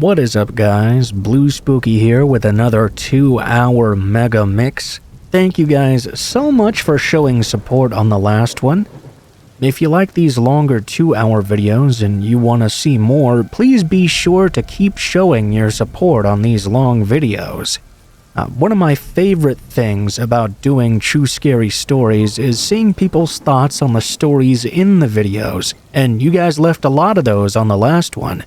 What is up, guys? Blue Spooky here with another 2-hour Megamix. Thank you guys so much for showing support on the last one. If you like these longer 2-hour videos and you want to see more, please be sure to keep showing your support on these long videos. One of my favorite things about doing true scary stories is seeing people's thoughts on the stories in the videos, and you guys left a lot of those on the last one.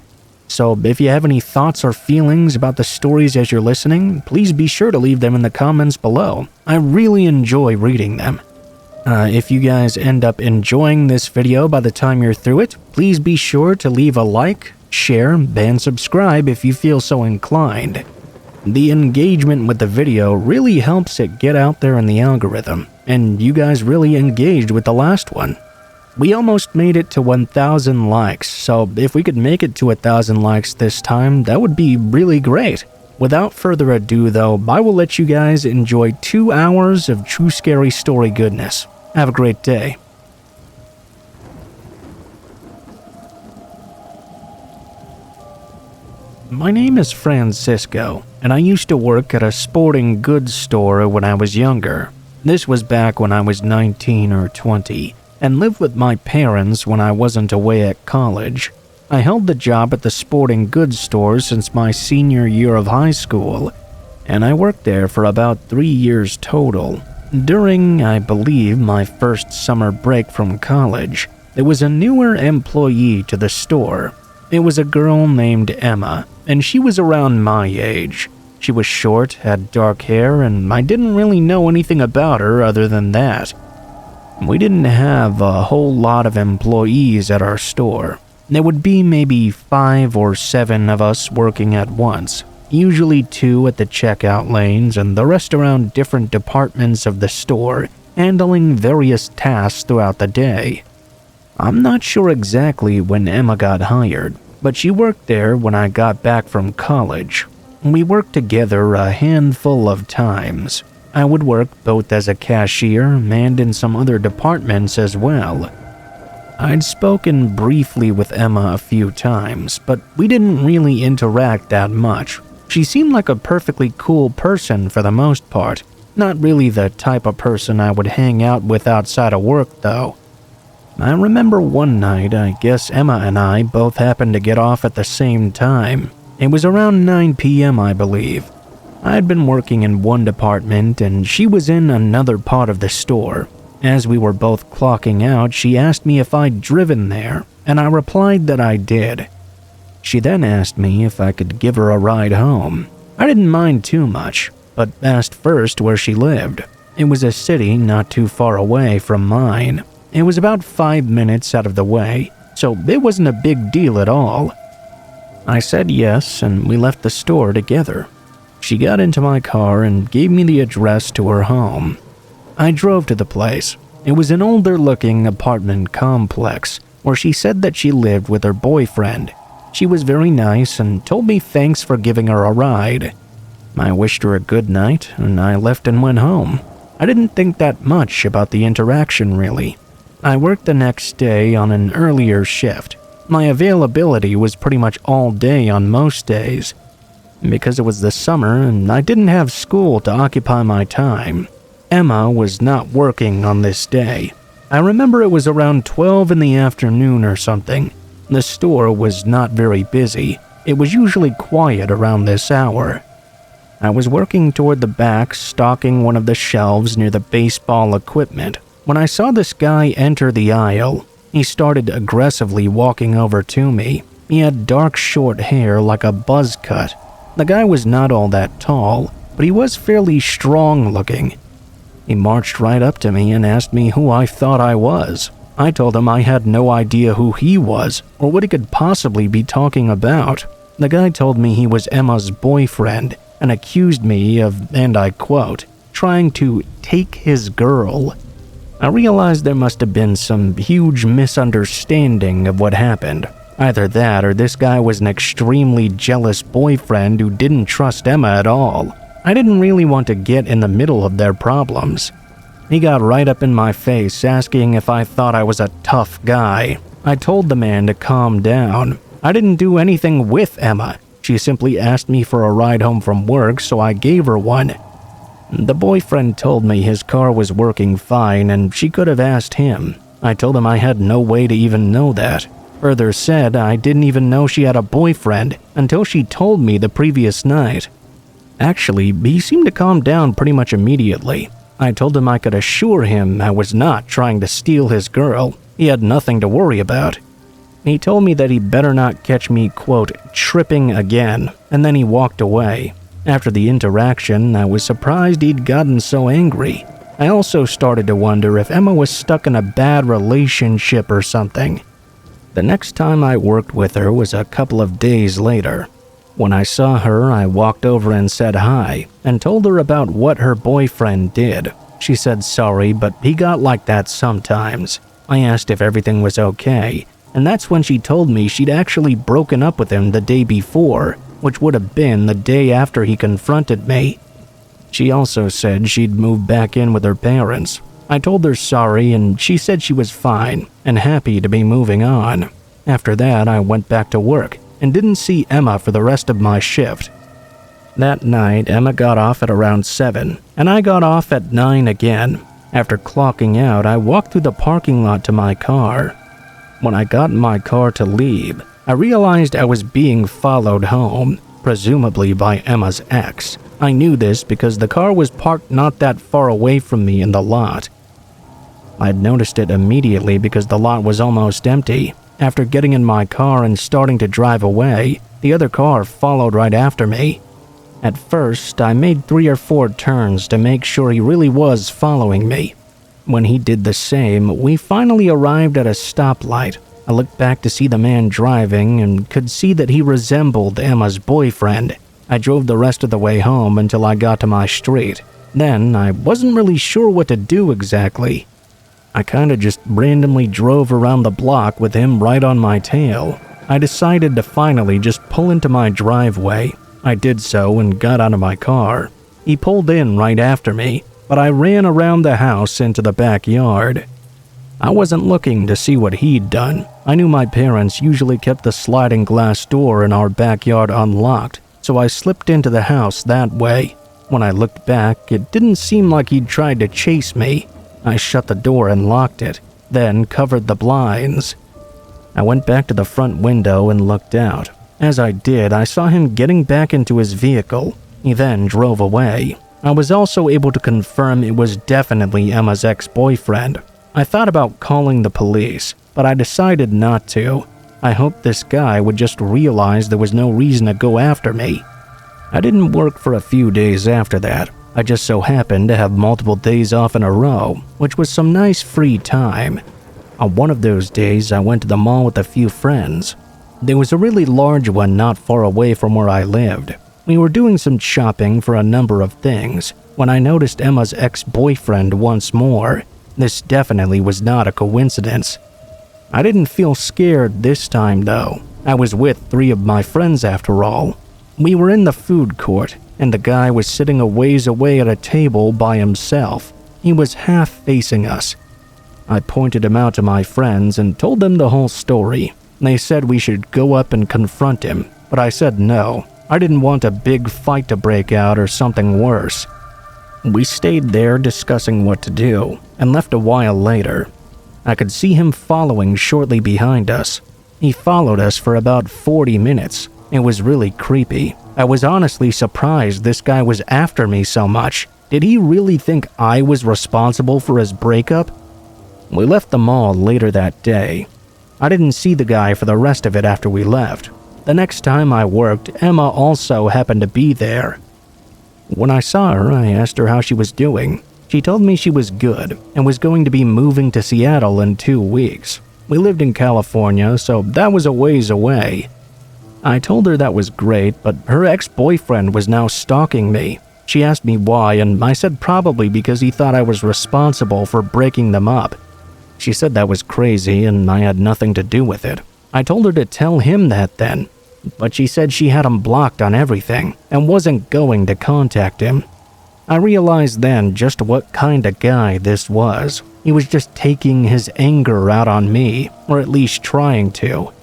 So if you have any thoughts or feelings about the stories as you're listening, please be sure to leave them in the comments below. I really enjoy reading them. If you guys end up enjoying this video by the time you're through it, please be sure to leave a like, share, and subscribe if you feel so inclined. The engagement with the video really helps it get out there in the algorithm, and you guys really engaged with the last one. We almost made it to 1,000 likes, so if we could make it to 1,000 likes this time, that would be really great. Without further ado though, I will let you guys enjoy 2 hours of true scary story goodness. Have a great day. My name is Francisco, and I used to work at a sporting goods store when I was younger. This was back when I was 19 or 20. And lived with my parents when I wasn't away at college. I held the job at the sporting goods store since my senior year of high school, and I worked there for about 3 years total. During, I believe, my first summer break from college, there was a newer employee to the store. It was a girl named Emma, and she was around my age. She was short, had dark hair, and I didn't really know anything about her other than that. We didn't have a whole lot of employees at our store. There would be maybe 5 or 7 of us working at once, usually 2 at the checkout lanes and the rest around different departments of the store, handling various tasks throughout the day. I'm not sure exactly when Emma got hired, but she worked there when I got back from college. We worked together a handful of times. I would work both as a cashier and in some other departments as well. I'd spoken briefly with Emma a few times, but we didn't really interact that much. She seemed like a perfectly cool person for the most part. Not really the type of person I would hang out with outside of work, though. I remember one night, I guess Emma and I both happened to get off at the same time. It was around 9 p.m., I believe. I'd been working in one department and she was in another part of the store. As we were both clocking out, she asked me if I'd driven there, and I replied that I did. She then asked me if I could give her a ride home. I didn't mind too much, but asked first where she lived. It was a city not too far away from mine. It was about 5 minutes out of the way, so it wasn't a big deal at all. I said yes, and we left the store together. She got into my car and gave me the address to her home. I drove to the place. It was an older-looking apartment complex where she said that she lived with her boyfriend. She was very nice and told me thanks for giving her a ride. I wished her a good night and I left and went home. I didn't think that much about the interaction, really. I worked the next day on an earlier shift. My availability was pretty much all day on most days, because it was the summer and I didn't have school to occupy my time. Emma was not working on this day. I remember it was around 12 in the afternoon or something. The store was not very busy. It was usually quiet around this hour. I was working toward the back, stocking one of the shelves near the baseball equipment, when I saw this guy enter the aisle. He started aggressively walking over to me. He had dark short hair like a buzz cut. The guy was not all that tall, but he was fairly strong looking. He marched right up to me and asked me who I thought I was. I told him I had no idea who he was or what he could possibly be talking about. The guy told me he was Emma's boyfriend and accused me of, and I quote, trying to take his girl. I realized there must have been some huge misunderstanding of what happened. Either that or this guy was an extremely jealous boyfriend who didn't trust Emma at all. I didn't really want to get in the middle of their problems. He got right up in my face asking if I thought I was a tough guy. I told the man to calm down. I didn't do anything with Emma. She She simply asked me for a ride home from work, so I gave her one. The boyfriend told me his car was working fine and she could have asked him. I told him I had no way to even know that. Further said, I didn't even know she had a boyfriend until she told me the previous night. Actually, he seemed to calm down pretty much immediately. I told him I could assure him I was not trying to steal his girl. He had nothing to worry about. He told me that he better not catch me, quote, tripping again, and then he walked away. After the interaction, I was surprised he'd gotten so angry. I also started to wonder if Emma was stuck in a bad relationship or something. The next time I worked with her was a couple of days later. When I saw her, I walked over and said hi, and told her about what her boyfriend did. She said sorry, but he got like that sometimes. I asked if everything was okay, and that's when she told me she'd actually broken up with him the day before, which would have been the day after he confronted me. She also said she'd moved back in with her parents. I told her sorry, and she said she was fine and happy to be moving on. After that, I went back to work and didn't see Emma for the rest of my shift. That night, Emma got off at around 7, and I got off at 9 again. After clocking out, I walked through the parking lot to my car. When I got in my car to leave, I realized I was being followed home, presumably by Emma's ex. I knew this because the car was parked not that far away from me in the lot. I'd noticed it immediately because the lot was almost empty. After getting in my car and starting to drive away, the other car followed right after me. At first, I made 3 or 4 turns to make sure he really was following me. When he did the same, we finally arrived at a stoplight. I looked back to see the man driving and could see that he resembled Emma's boyfriend. I drove the rest of the way home until I got to my street. Then, I wasn't really sure what to do exactly. I kinda just randomly drove around the block with him right on my tail. I decided to finally just pull into my driveway. I did so and got out of my car. He pulled in right after me, but I ran around the house into the backyard. I wasn't looking to see what he'd done. I knew my parents usually kept the sliding glass door in our backyard unlocked, so I slipped into the house that way. When I looked back, it didn't seem like he'd tried to chase me. I shut the door and locked it, then covered the blinds. I went back to the front window and looked out. As I did, I saw him getting back into his vehicle. He then drove away. I was also able to confirm it was definitely Emma's ex-boyfriend. I thought about calling the police, but I decided not to. I hoped this guy would just realize there was no reason to go after me. I didn't work for a few days after that. I just so happened to have multiple days off in a row, which was some nice free time. On one of those days, I went to the mall with a few friends. There was a really large one not far away from where I lived. We were doing some shopping for a number of things when I noticed Emma's ex-boyfriend once more. This definitely was not a coincidence. I didn't feel scared this time though. I was with 3 of my friends after all. We were in the food court, and the guy was sitting a ways away at a table by himself. He was half facing us. I pointed him out to my friends and told them the whole story. They said we should go up and confront him, but I said no. I didn't want a big fight to break out or something worse. We stayed there discussing what to do, and left a while later. I could see him following shortly behind us. He followed us for about 40 minutes. It was really creepy. I was honestly surprised this guy was after me so much. Did he really think I was responsible for his breakup? We left the mall later that day. I didn't see the guy for the rest of it after we left. The next time I worked, Emma also happened to be there. When I saw her, I asked her how she was doing. She told me she was good and was going to be moving to Seattle in 2 weeks. We lived in California, so that was a ways away. I told her that was great, but her ex-boyfriend was now stalking me. She asked me why, and I said probably because he thought I was responsible for breaking them up. She said that was crazy and I had nothing to do with it. I told her to tell him that then, but she said she had him blocked on everything and wasn't going to contact him. I realized then just what kind of guy this was. He was just taking his anger out on me, or at least trying to.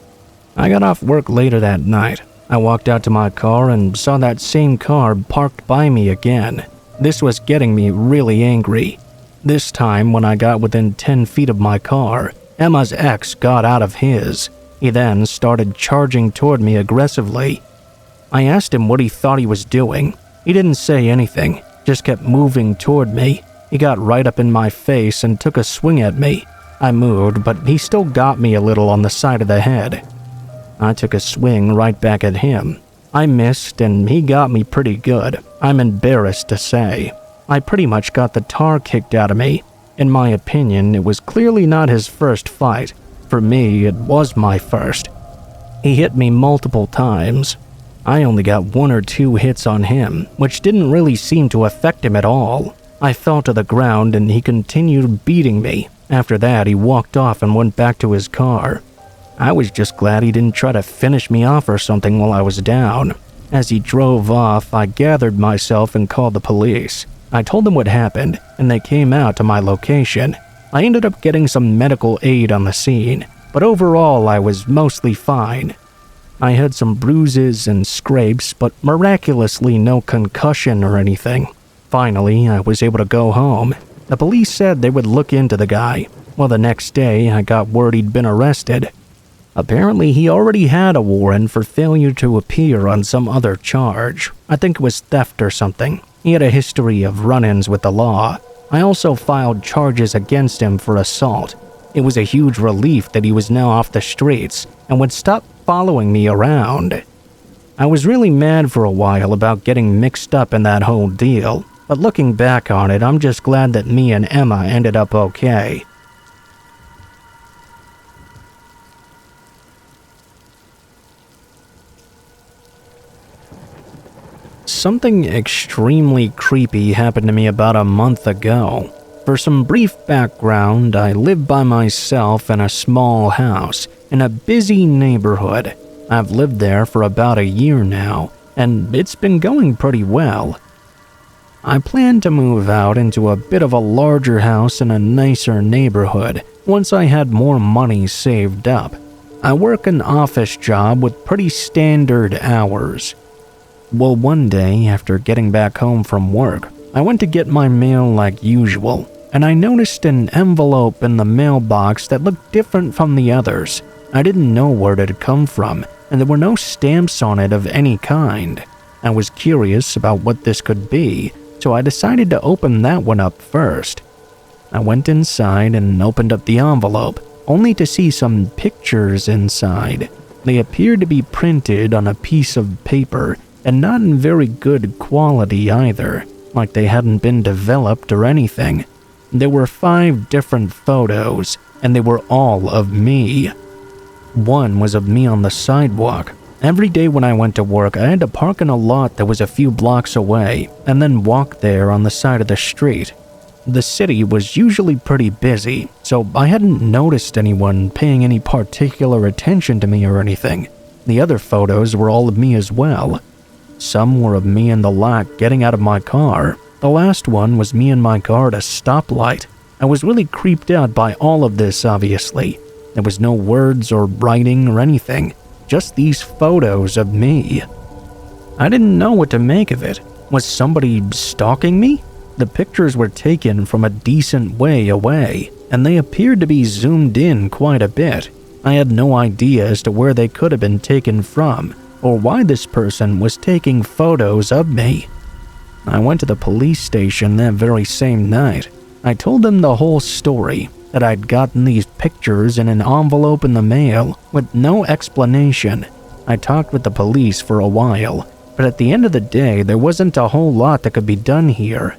I got off work later that night. I walked out to my car and saw that same car parked by me again. This was getting me really angry. This time, when I got within 10 feet of my car, Emma's ex got out of his. He then started charging toward me aggressively. I asked him what he thought he was doing. He didn't say anything, just kept moving toward me. He got right up in my face and took a swing at me. I moved, but he still got me a little on the side of the head. I took a swing right back at him. I missed, and he got me pretty good. I'm embarrassed to say. I pretty much got the tar kicked out of me. In my opinion, it was clearly not his first fight. For me, it was my first. He hit me multiple times. I only got 1 or 2 hits on him, which didn't really seem to affect him at all. I fell to the ground and he continued beating me. After that, he walked off and went back to his car. I was just glad he didn't try to finish me off or something while I was down. As he drove off, I gathered myself and called the police. I told them what happened, and they came out to my location. I ended up getting some medical aid on the scene, but overall I was mostly fine. I had some bruises and scrapes, but miraculously no concussion or anything. Finally, I was able to go home. The police said they would look into the guy. Well, the next day, I got word he'd been arrested. Apparently, he already had a warrant for failure to appear on some other charge. I think it was theft or something. He had a history of run-ins with the law. I also filed charges against him for assault. It was a huge relief that he was now off the streets and would stop following me around. I was really mad for a while about getting mixed up in that whole deal, but looking back on it, I'm just glad that me and Emma ended up okay. Something extremely creepy happened to me about a month ago. For some brief background, I live by myself in a small house in a busy neighborhood. I've lived there for about a year now, and it's been going pretty well. I plan to move out into a bit of a larger house in a nicer neighborhood once I had more money saved up. I work an office job with pretty standard hours. Well, one day, after getting back home from work, I went to get my mail like usual, and I noticed an envelope in the mailbox that looked different from the others. I didn't know where it had come from, and there were no stamps on it of any kind. I was curious about what this could be, so I decided to open that one up first. I went inside and opened up the envelope, only to see some pictures inside. They appeared to be printed on a piece of paper, and not in very good quality either, like they hadn't been developed or anything. There were 5 different photos, and they were all of me. One was of me on the sidewalk. Every day when I went to work, I had to park in a lot that was a few blocks away, and then walk there on the side of the street. The city was usually pretty busy, so I hadn't noticed anyone paying any particular attention to me or anything. The other photos were all of me as well. Some were of me in the lot getting out of my car. The last one was me in my car at a stoplight. I was really creeped out by all of this, obviously. There was no words or writing or anything, just these photos of me. I didn't know what to make of it. Was somebody stalking me? The pictures were taken from a decent way away, and they appeared to be zoomed in quite a bit. I had no idea as to where they could have been taken from, or why this person was taking photos of me. I went to the police station that very same night. I told them the whole story, that I'd gotten these pictures in an envelope in the mail with no explanation. I talked with the police for a while, but at the end of the day, there wasn't a whole lot that could be done here.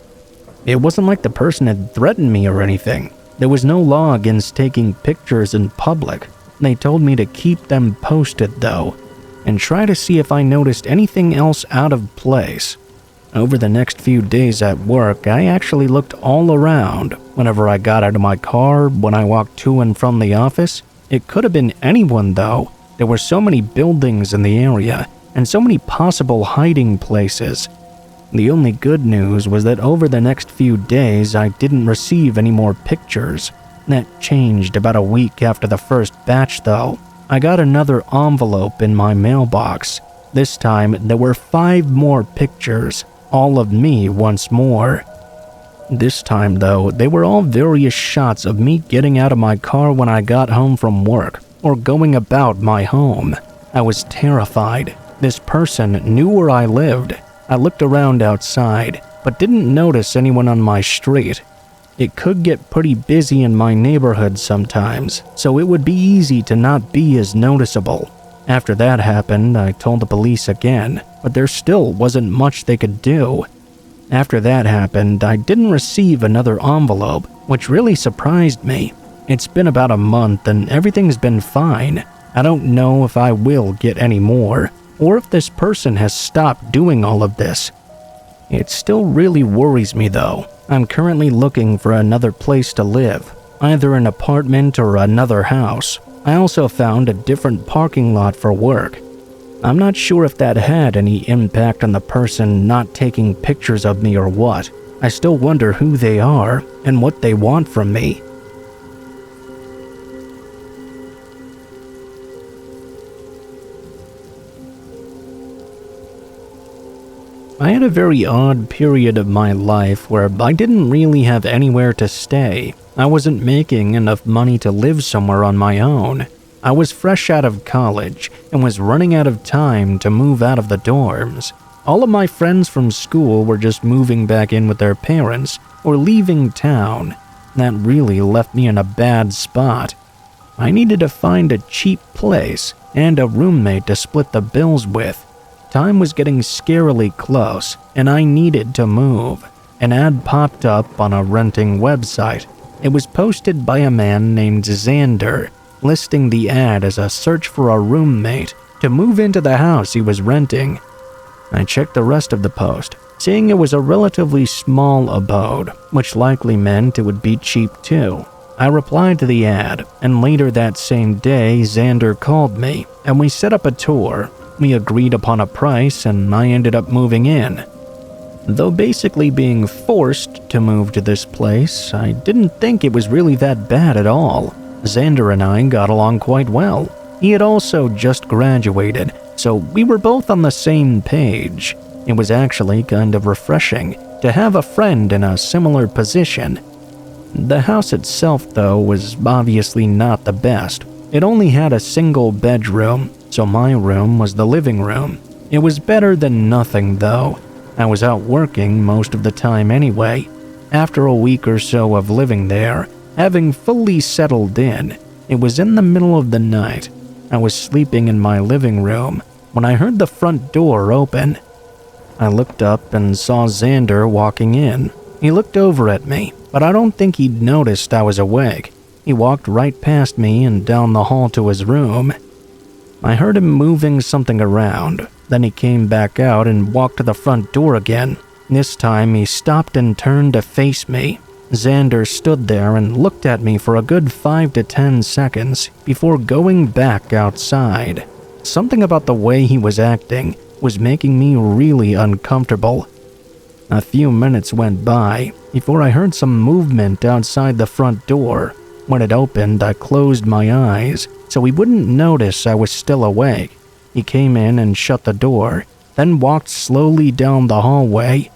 It wasn't like the person had threatened me or anything. There was no law against taking pictures in public. They told me to keep them posted though, and try to see if I noticed anything else out of place. Over the next few days at work, I actually looked all around. Whenever I got out of my car, when I walked to and from the office, it could have been anyone though. There were so many buildings in the area, and so many possible hiding places. The only good news was that over the next few days, I didn't receive any more pictures. That changed about a week after the first batch though. I got another envelope in my mailbox. This time, there were 5 more pictures, all of me once more. This time, though, they were all various shots of me getting out of my car when I got home from work or going about my home. I was terrified. This person knew where I lived. I looked around outside, but didn't notice anyone on my street. It could get pretty busy in my neighborhood sometimes, so it would be easy to not be as noticeable. After that happened, I told the police again, but there still wasn't much they could do. After that happened, I didn't receive another envelope, which really surprised me. It's been about a month and everything's been fine. I don't know if I will get any more, or if this person has stopped doing all of this. It still really worries me though. I'm currently looking for another place to live, either an apartment or another house. I also found a different parking lot for work. I'm not sure if that had any impact on the person not taking pictures of me or what. I still wonder who they are and what they want from me. I had a very odd period of my life where I didn't really have anywhere to stay. I wasn't making enough money to live somewhere on my own. I was fresh out of college and was running out of time to move out of the dorms. All of my friends from school were just moving back in with their parents or leaving town. That really left me in a bad spot. I needed to find a cheap place and a roommate to split the bills with. Time was getting scarily close, and I needed to move. An ad popped up on a renting website. It was posted by a man named Xander, listing the ad as a search for a roommate to move into the house he was renting. I checked the rest of the post, seeing it was a relatively small abode, which likely meant it would be cheap too. I replied to the ad, and later that same day, Xander called me, and we set up a tour. We agreed upon a price, and I ended up moving in. Though basically being forced to move to this place, I didn't think it was really that bad at all. Xander and I got along quite well. He had also just graduated, so we were both on the same page. It was actually kind of refreshing to have a friend in a similar position. The house itself, though, was obviously not the best. It only had a single bedroom, so my room was the living room. It was better than nothing, though. I was out working most of the time anyway. After a week or so of living there, having fully settled in, it was in the middle of the night. I was sleeping in my living room when I heard the front door open. I looked up and saw Xander walking in. He looked over at me, but I don't think he'd noticed I was awake. He walked right past me and down the hall to his room. I heard him moving something around. Then he came back out and walked to the front door again. This time he stopped and turned to face me. Xander stood there and looked at me for a good 5 to 10 seconds before going back outside. Something about the way he was acting was making me really uncomfortable. A few minutes went by before I heard some movement outside the front door. When it opened, I closed my eyes so he wouldn't notice I was still awake. He came in and shut the door, then walked slowly down the hallway.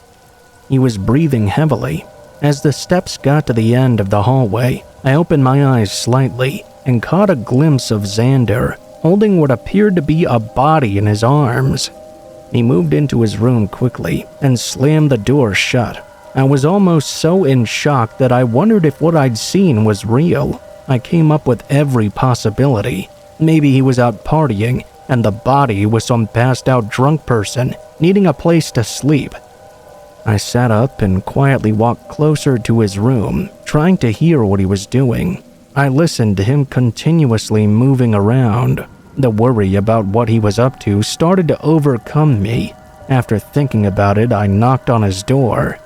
He was breathing heavily. As the steps got to the end of the hallway, I opened my eyes slightly and caught a glimpse of Xander holding what appeared to be a body in his arms. He moved into his room quickly and slammed the door shut. I was almost so in shock that I wondered if what I'd seen was real. I came up with every possibility. Maybe he was out partying and the body was some passed out drunk person needing a place to sleep. I sat up and quietly walked closer to his room, trying to hear what he was doing. I listened to him continuously moving around. The worry about what he was up to started to overcome me. After thinking about it, I knocked on his door.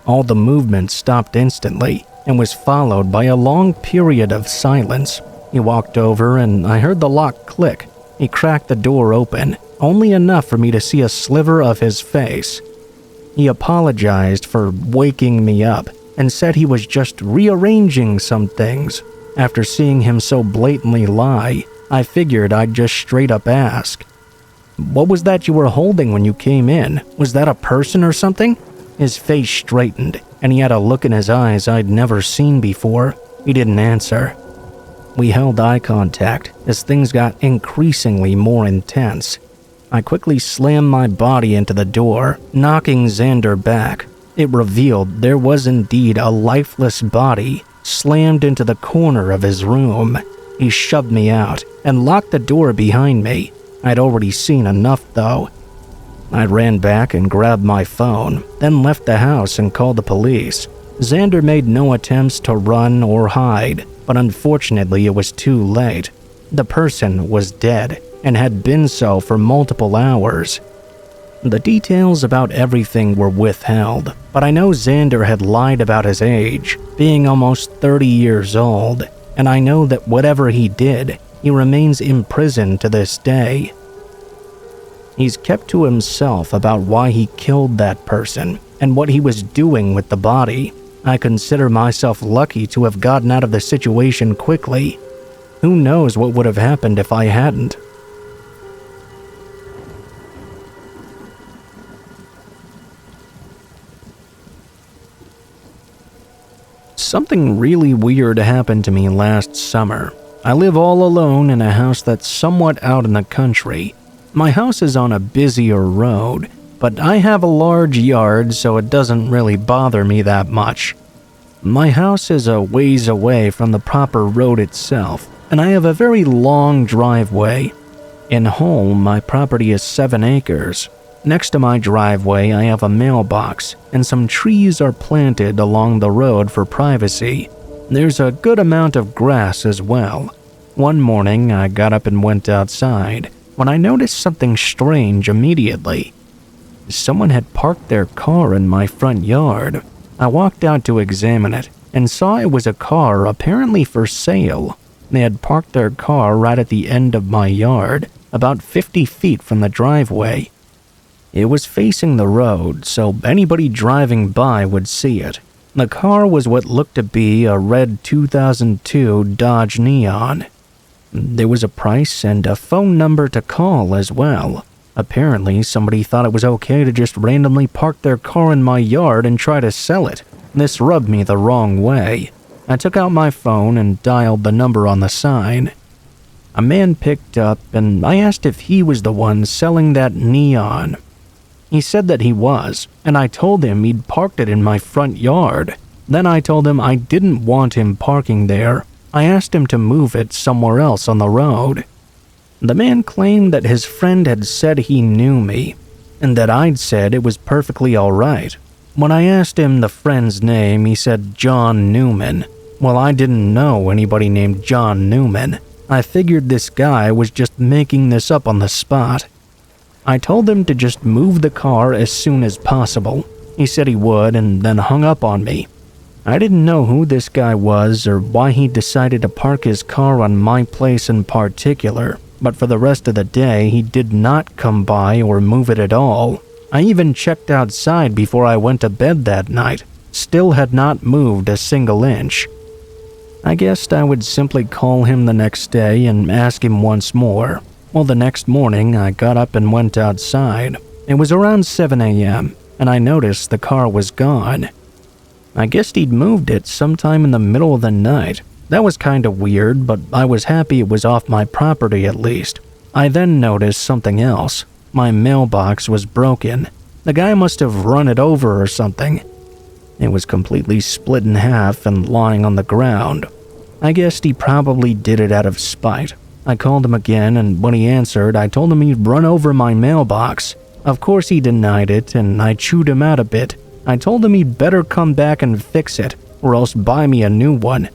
All the movement stopped instantly and was followed by a long period of silence. He walked over and I heard the lock click. He cracked the door open, only enough for me to see a sliver of his face. He apologized for waking me up and said he was just rearranging some things. After seeing him so blatantly lie, I figured I'd just straight up ask. What was that you were holding when you came in? Was that a person or something?" His face straightened, and he had a look in his eyes I'd never seen before. He didn't answer. We held eye contact as things got increasingly more intense. I quickly slammed my body into the door, knocking Xander back. It revealed there was indeed a lifeless body slammed into the corner of his room. He shoved me out and locked the door behind me. I'd already seen enough, though. I ran back and grabbed my phone, then left the house and called the police. Xander made no attempts to run or hide, but unfortunately it was too late. The person was dead and had been so for multiple hours. The details about everything were withheld, but I know Xander had lied about his age, being almost 30 years old, and I know that whatever he did, he remains imprisoned to this day. He's kept to himself about why he killed that person and what he was doing with the body. I consider myself lucky to have gotten out of the situation quickly. Who knows what would have happened if I hadn't? Something really weird happened to me last summer. I live all alone in a house that's somewhat out in the country. My house is on a busier road, but I have a large yard, so it doesn't really bother me that much. My house is a ways away from the proper road itself, and I have a very long driveway. In whole, my property is 7 acres. Next to my driveway, I have a mailbox, and some trees are planted along the road for privacy. There's a good amount of grass as well. One morning, I got up and went outside when I noticed something strange immediately. Someone had parked their car in my front yard. I walked out to examine it and saw it was a car apparently for sale. They had parked their car right at the end of my yard, about 50 feet from the driveway. It was facing the road, so anybody driving by would see it. The car was what looked to be a red 2002 Dodge Neon. There was a price and a phone number to call as well. Apparently, somebody thought it was okay to just randomly park their car in my yard and try to sell it. This rubbed me the wrong way. I took out my phone and dialed the number on the sign. A man picked up, and I asked if he was the one selling that Neon. He said that he was, and I told him he'd parked it in my front yard. Then I told him I didn't want him parking there. I asked him to move it somewhere else on the road. The man claimed that his friend had said he knew me, and that I'd said it was perfectly alright. When I asked him the friend's name, he said John Newman. Well, I didn't know anybody named John Newman. I figured this guy was just making this up on the spot. I told him to just move the car as soon as possible. He said he would and then hung up on me. I didn't know who this guy was or why he decided to park his car on my place in particular, but for the rest of the day he did not come by or move it at all. I even checked outside before I went to bed that night. Still had not moved a single inch. I guessed I would simply call him the next day and ask him once more. Well, the next morning, I got up and went outside. It was around 7 a.m., and I noticed the car was gone. I guessed he'd moved it sometime in the middle of the night. That was kind of weird, but I was happy it was off my property at least. I then noticed something else. My mailbox was broken. The guy must have run it over or something. It was completely split in half and lying on the ground. I guessed he probably did it out of spite. I called him again, and when he answered, I told him he'd run over my mailbox. Of course he denied it, and I chewed him out a bit. I told him he'd better come back and fix it, or else buy me a new one.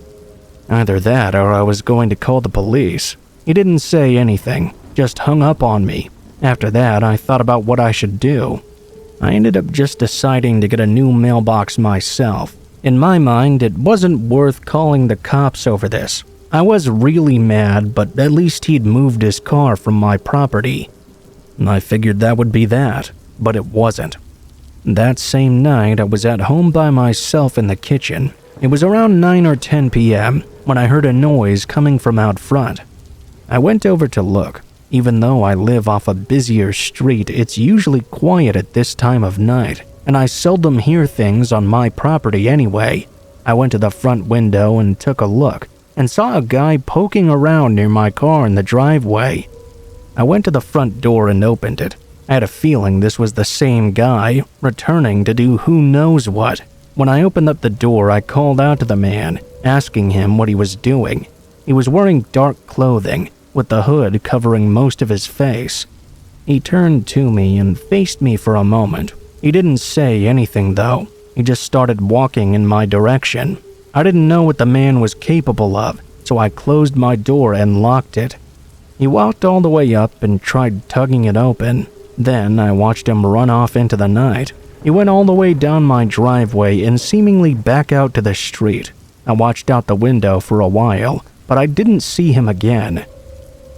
Either that, or I was going to call the police. He didn't say anything, just hung up on me. After that, I thought about what I should do. I ended up just deciding to get a new mailbox myself. In my mind, it wasn't worth calling the cops over this. I was really mad, but at least he'd moved his car from my property. I figured that would be that, but it wasn't. That same night, I was at home by myself in the kitchen. It was around 9 or 10 p.m. when I heard a noise coming from out front. I went over to look. Even though I live off a busier street, it's usually quiet at this time of night, and I seldom hear things on my property anyway. I went to the front window and took a look, and saw a guy poking around near my car in the driveway. I went to the front door and opened it. I had a feeling this was the same guy, returning to do who knows what. When I opened up the door, I called out to the man, asking him what he was doing. He was wearing dark clothing, with the hood covering most of his face. He turned to me and faced me for a moment. He didn't say anything though. He just started walking in my direction. I didn't know what the man was capable of, so I closed my door and locked it. He walked all the way up and tried tugging it open. Then I watched him run off into the night. He went all the way down my driveway and seemingly back out to the street. I watched out the window for a while, but I didn't see him again.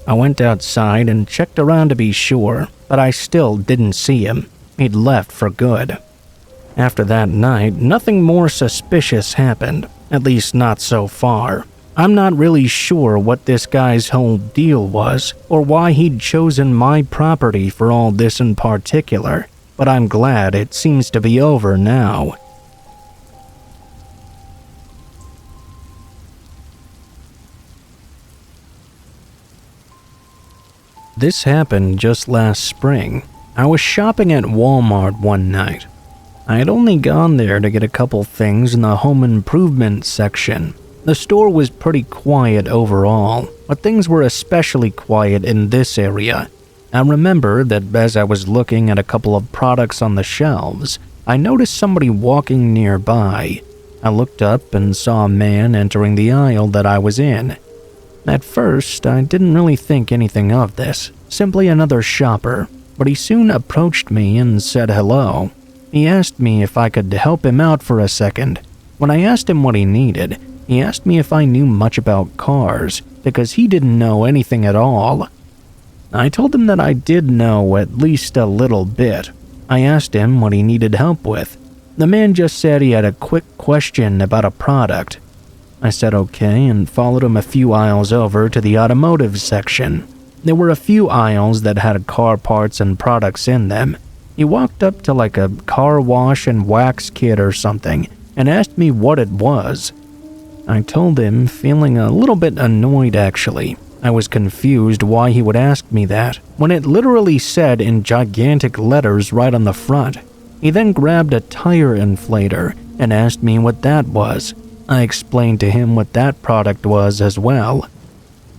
I went outside and checked around to be sure, but I still didn't see him. He'd left for good. After that night, nothing more suspicious happened, at least not so far. I'm not really sure what this guy's whole deal was, or why he'd chosen my property for all this in particular, but I'm glad it seems to be over now. This happened just last spring. I was shopping at Walmart one night. I had only gone there to get a couple things in the home improvement section. The store was pretty quiet overall, but things were especially quiet in this area. I remember that as I was looking at a couple of products on the shelves, I noticed somebody walking nearby. I looked up and saw a man entering the aisle that I was in. At first, I didn't really think anything of this, simply another shopper, but he soon approached me and said hello. He asked me if I could help him out for a second. When I asked him what he needed, he asked me if I knew much about cars, because he didn't know anything at all. I told him that I did know at least a little bit. I asked him what he needed help with. The man just said he had a quick question about a product. I said okay and followed him a few aisles over to the automotive section. There were a few aisles that had car parts and products in them. He walked up to like a car wash and wax kit or something and asked me what it was. I told him, feeling a little bit annoyed actually. I was confused why he would ask me that, when it literally said in gigantic letters right on the front. He then grabbed a tire inflator and asked me what that was. I explained to him what that product was as well.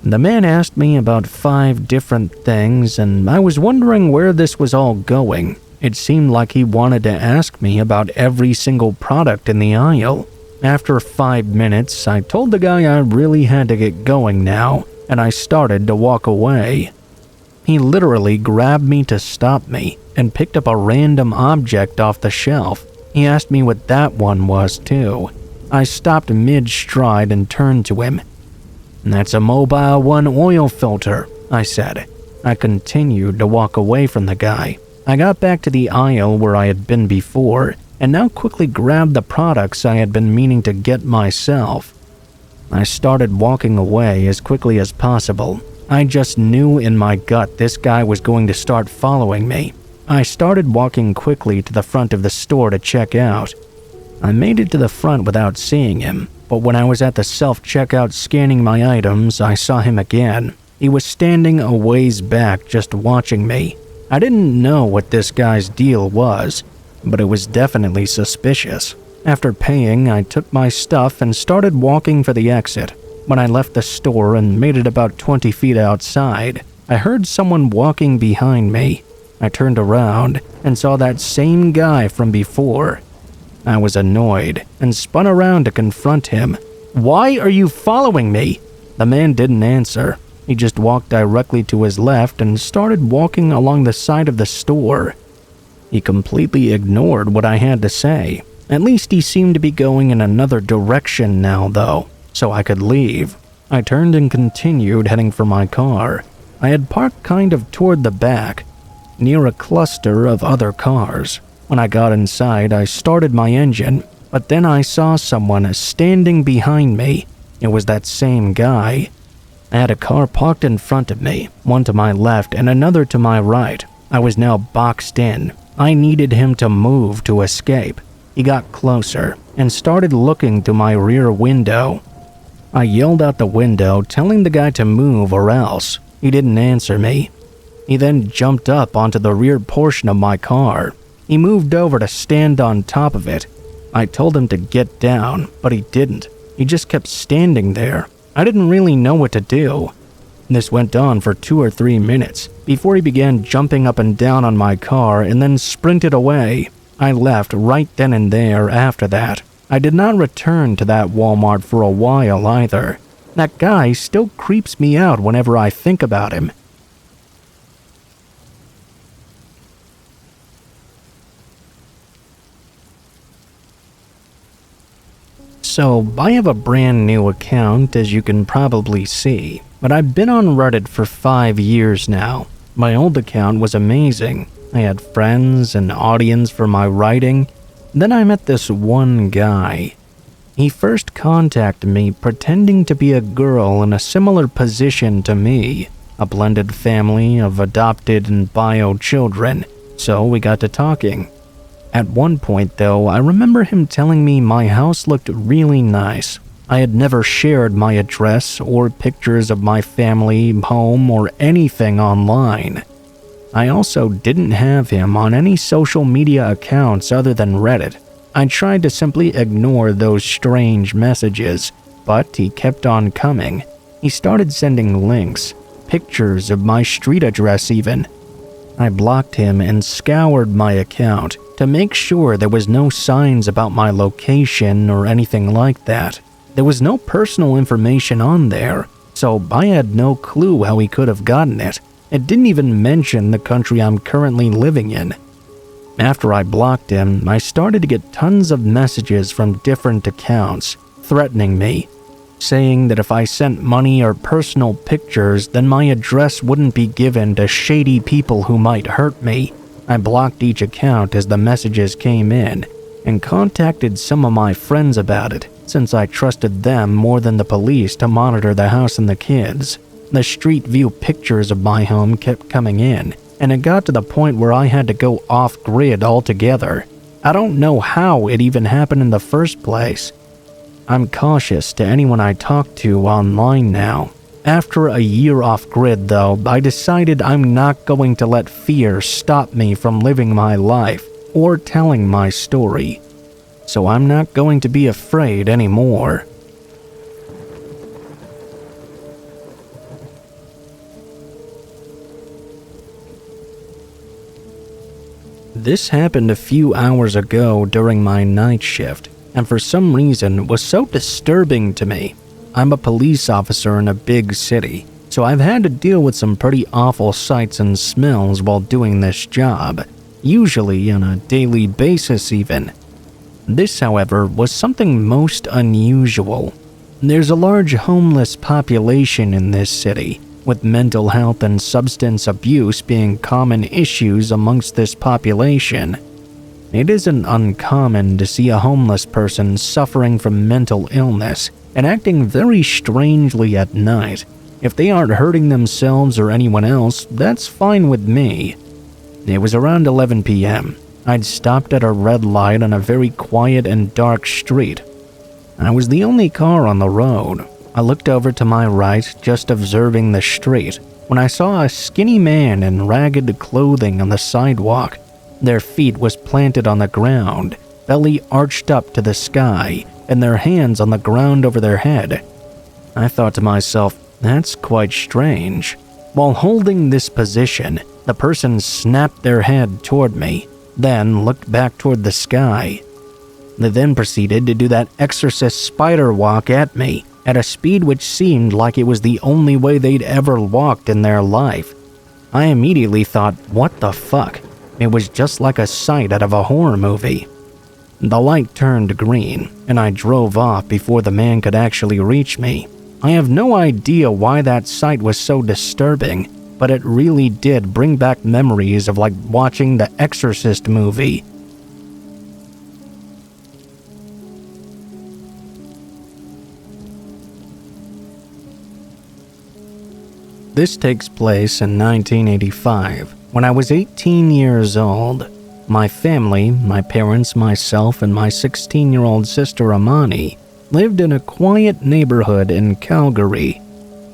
The man asked me about 5 different things, and I was wondering where this was all going. It seemed like he wanted to ask me about every single product in the aisle. After 5 minutes, I told the guy I really had to get going now, and I started to walk away. He literally grabbed me to stop me and picked up a random object off the shelf. He asked me what that one was too. I stopped mid-stride and turned to him. "That's a Mobile One oil filter," I said. I continued to walk away from the guy. I got back to the aisle where I had been before, and now quickly grabbed the products I had been meaning to get myself. I started walking away as quickly as possible. I just knew in my gut this guy was going to start following me. I started walking quickly to the front of the store to check out. I made it to the front without seeing him, but when I was at the self-checkout scanning my items, I saw him again. He was standing a ways back just watching me. I didn't know what this guy's deal was, but it was definitely suspicious. After paying, I took my stuff and started walking for the exit. When I left the store and made it about 20 feet outside, I heard someone walking behind me. I turned around and saw that same guy from before. I was annoyed and spun around to confront him. "Why are you following me?" The man didn't answer. He just walked directly to his left and started walking along the side of the store. He completely ignored what I had to say. At least he seemed to be going in another direction now though, so I could leave. I turned and continued heading for my car. I had parked kind of toward the back, near a cluster of other cars. When I got inside, I started my engine, but then I saw someone standing behind me. It was that same guy. I had a car parked in front of me, one to my left and another to my right. I was now boxed in. I needed him to move to escape. He got closer and started looking through my rear window. I yelled out the window, telling the guy to move or else. He didn't answer me. He then jumped up onto the rear portion of my car. He moved over to stand on top of it. I told him to get down, but he didn't. He just kept standing there. I didn't really know what to do. This went on for 2 or 3 minutes before he began jumping up and down on my car and then sprinted away. I left right then and there after that. I did not return to that Walmart for a while either. That guy still creeps me out whenever I think about him. So, I have a brand new account, as you can probably see, but I've been on Reddit for 5 years now. My old account was amazing. I had friends and audience for my writing. Then I met this one guy. He first contacted me pretending to be a girl in a similar position to me, a blended family of adopted and bio children, so we got to talking. At one point, though, I remember him telling me my house looked really nice. I had never shared my address or pictures of my family, home, or anything online. I also didn't have him on any social media accounts other than Reddit. I tried to simply ignore those strange messages, but he kept on coming. He started sending links, pictures of my street address even. I blocked him and scoured my account to make sure there was no signs about my location or anything like that. There was no personal information on there, so I had no clue how he could have gotten it. It didn't even mention the country I'm currently living in. After I blocked him, I started to get tons of messages from different accounts, threatening me, saying that if I sent money or personal pictures, then my address wouldn't be given to shady people who might hurt me. I blocked each account as the messages came in, and contacted some of my friends about it, since I trusted them more than the police to monitor the house and the kids. The street view pictures of my home kept coming in, and it got to the point where I had to go off-grid altogether. I don't know how it even happened in the first place. I'm cautious to anyone I talk to online now. After a year off-grid, though, I decided I'm not going to let fear stop me from living my life or telling my story. So I'm not going to be afraid anymore. This happened a few hours ago during my night shift, and for some reason was so disturbing to me. I'm a police officer in a big city, so I've had to deal with some pretty awful sights and smells while doing this job, usually on a daily basis even. This, however, was something most unusual. There's a large homeless population in this city, with mental health and substance abuse being common issues amongst this population. It isn't uncommon to see a homeless person suffering from mental illness and acting very strangely at night. If they aren't hurting themselves or anyone else, that's fine with me. It was around 11 p.m. I'd stopped at a red light on a very quiet and dark street. I was the only car on the road. I looked over to my right, just observing the street, when I saw a skinny man in ragged clothing on the sidewalk. Their feet was planted on the ground, belly arched up to the sky, and their hands on the ground over their head. I thought to myself, that's quite strange. While holding this position, the person snapped their head toward me, then looked back toward the sky. They then proceeded to do that exorcist spider walk at me, at a speed which seemed like it was the only way they'd ever walked in their life. I immediately thought, what the fuck? It was just like a sight out of a horror movie. The light turned green, and I drove off before the man could actually reach me. I have no idea why that sight was so disturbing, but it really did bring back memories of like watching the Exorcist movie. This takes place in 1985, when I was 18 years old. My family, my parents, myself, and my 16-year-old sister Amani lived in a quiet neighborhood in Calgary.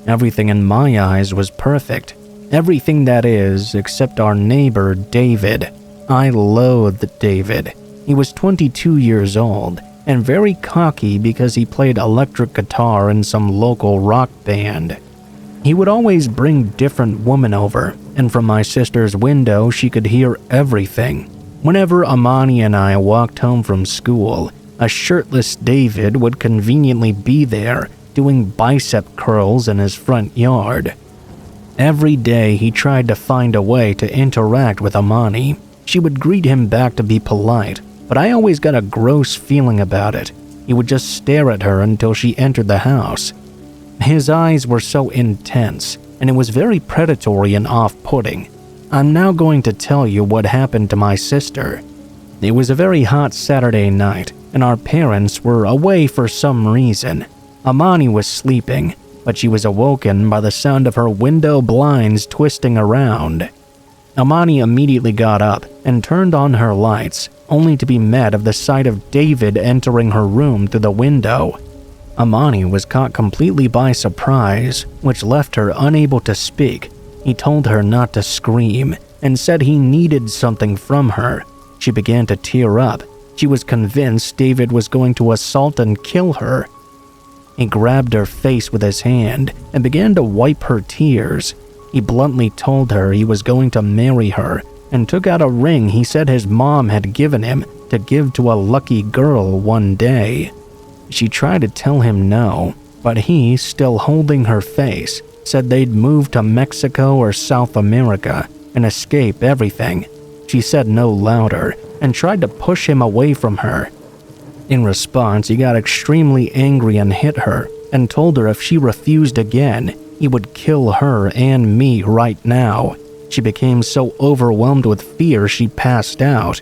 Everything in my eyes was perfect. Everything that is, except our neighbor David. I loathed David. He was 22 years old and very cocky because he played electric guitar in some local rock band. He would always bring different women over, and from my sister's window she could hear everything. Whenever Amani and I walked home from school, a shirtless David would conveniently be there doing bicep curls in his front yard. Every day he tried to find a way to interact with Amani. She would greet him back to be polite, but I always got a gross feeling about it. He would just stare at her until she entered the house. His eyes were so intense, and it was very predatory and off-putting. I'm now going to tell you what happened to my sister. It was a very hot Saturday night, and our parents were away for some reason. Amani was sleeping, but she was awoken by the sound of her window blinds twisting around. Amani immediately got up and turned on her lights, only to be met of the sight of David entering her room through the window. Amani was caught completely by surprise, which left her unable to speak. He told her not to scream and said he needed something from her. She began to tear up. She was convinced David was going to assault and kill her. He grabbed her face with his hand and began to wipe her tears. He bluntly told her he was going to marry her and took out a ring he said his mom had given him to give to a lucky girl one day. She tried to tell him no, but he, still holding her face, said they'd move to Mexico or South America and escape everything. She said no louder and tried to push him away from her. In response, he got extremely angry and hit her and told her if she refused again, he would kill her and me right now. She became so overwhelmed with fear she passed out.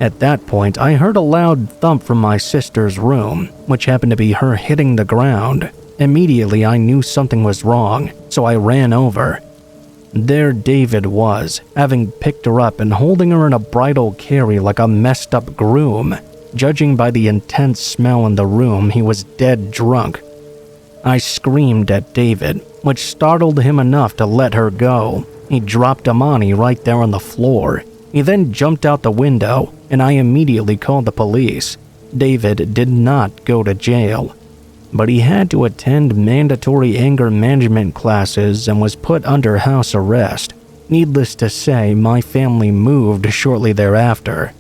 At that point, I heard a loud thump from my sister's room, which happened to be her hitting the ground. Immediately, I knew something was wrong, so I ran over. There David was, having picked her up and holding her in a bridal carry like a messed up groom. Judging by the intense smell in the room, he was dead drunk. I screamed at David, which startled him enough to let her go. He dropped Amani right there on the floor. He then jumped out the window, and I immediately called the police. David did not go to jail, but he had to attend mandatory anger management classes and was put under house arrest. Needless to say, my family moved shortly thereafter.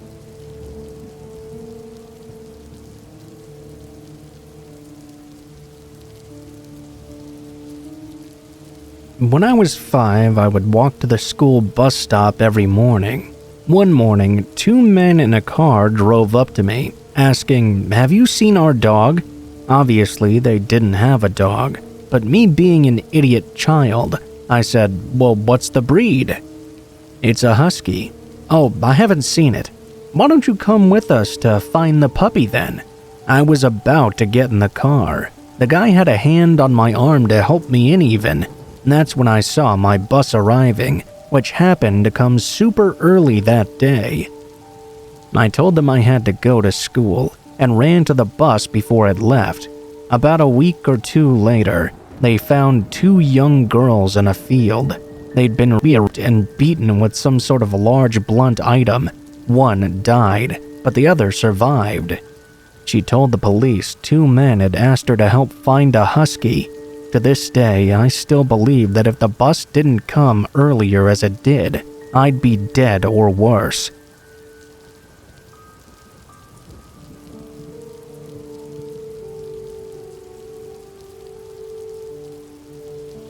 When I was 5, I would walk to the school bus stop every morning. One morning, 2 men in a car drove up to me, asking, "Have you seen our dog?" Obviously, they didn't have a dog, but me being an idiot child, I said, "Well, what's the breed?" "It's a husky." "Oh, I haven't seen it." "Why don't you come with us to find the puppy then?" I was about to get in the car. The guy had a hand on my arm to help me in even. That's when I saw my bus arriving, which happened to come super early that day. I told them I had to go to school and ran to the bus before it left. About a week or 2 later, they found 2 young girls in a field. They'd been reared and beaten with some sort of large blunt item. One died, but the other survived. She told the police 2 men had asked her to help find a husky. To this day, I still believe that if the bus didn't come earlier as it did, I'd be dead or worse.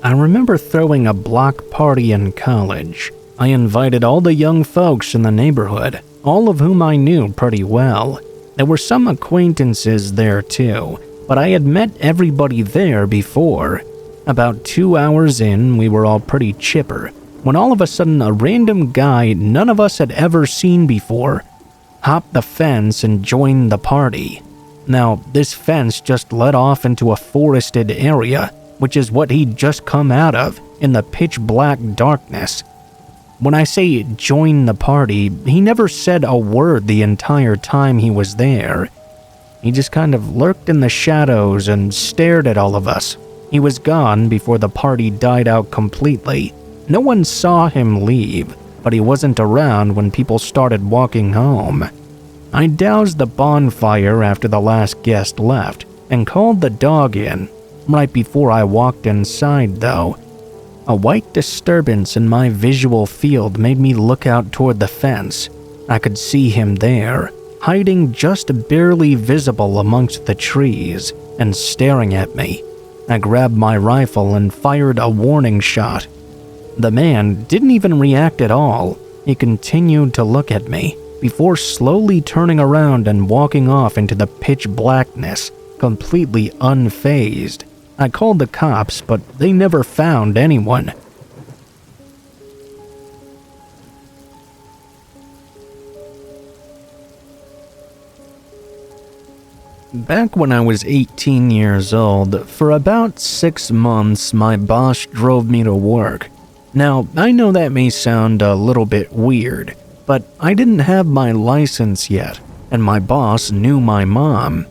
I remember throwing a block party in college. I invited all the young folks in the neighborhood, all of whom I knew pretty well. There were some acquaintances there too, but I had met everybody there before. About 2 hours in, we were all pretty chipper, when all of a sudden a random guy none of us had ever seen before hopped the fence and joined the party. Now, this fence just led off into a forested area, which is what he'd just come out of. in the pitch black darkness. When I say join the party, he never said a word the entire time he was there. He just kind of lurked in the shadows and stared at all of us. He was gone before the party died out completely. No one saw him leave, but he wasn't around when people started walking home. I doused the bonfire after the last guest left and called the dog in. Right before I walked inside, though, a white disturbance in my visual field made me look out toward the fence. I could see him there, hiding just barely visible amongst the trees and staring at me. I grabbed my rifle and fired a warning shot. The man didn't even react at all. He continued to look at me before slowly turning around and walking off into the pitch blackness, completely unfazed. I called the cops, but they never found anyone. Back when I was 18 years old, for about 6 months, my boss drove me to work. Now, I know that may sound a little bit weird, but I didn't have my license yet, and my boss knew my mom.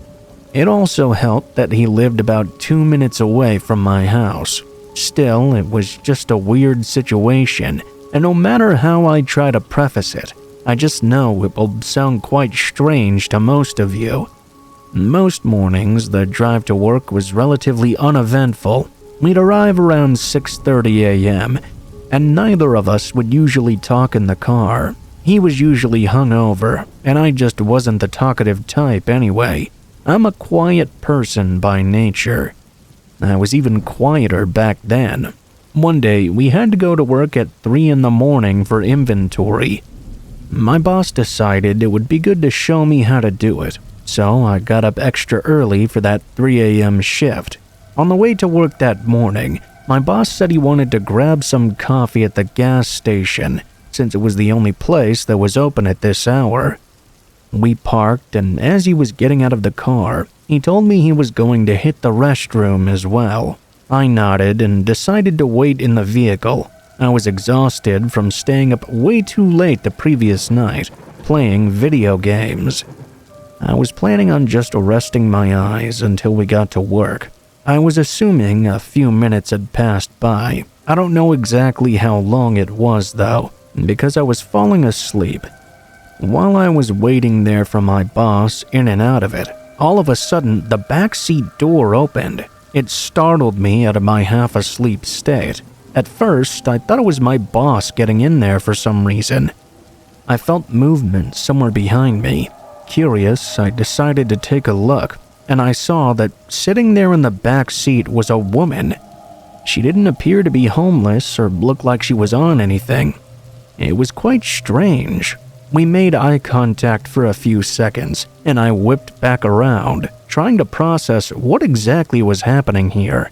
It also helped that he lived about 2 minutes away from my house. Still, it was just a weird situation, and no matter how I try to preface it, I just know it will sound quite strange to most of you. Most mornings, the drive to work was relatively uneventful. We'd arrive around 6:30 a.m., and neither of us would usually talk in the car. He was usually hungover, and I just wasn't the talkative type anyway. I'm a quiet person by nature. I was even quieter back then. One day, we had to go to work at 3 in the morning for inventory. My boss decided it would be good to show me how to do it, so I got up extra early for that 3 a.m. shift. On the way to work that morning, my boss said he wanted to grab some coffee at the gas station, since it was the only place that was open at this hour. We parked, and as he was getting out of the car, he told me he was going to hit the restroom as well. I nodded and decided to wait in the vehicle. I was exhausted from staying up way too late the previous night, playing video games. I was planning on just resting my eyes until we got to work. I was assuming a few minutes had passed by. I don't know exactly how long it was, though, because I was falling asleep. While I was waiting there for my boss in and out of it, all of a sudden the backseat door opened. It startled me out of my half-asleep state. At first, I thought it was my boss getting in there for some reason. I felt movement somewhere behind me. Curious, I decided to take a look, and I saw that sitting there in the back seat was a woman. She didn't appear to be homeless or look like she was on anything. It was quite strange. We made eye contact for a few seconds, and I whipped back around, trying to process what exactly was happening here.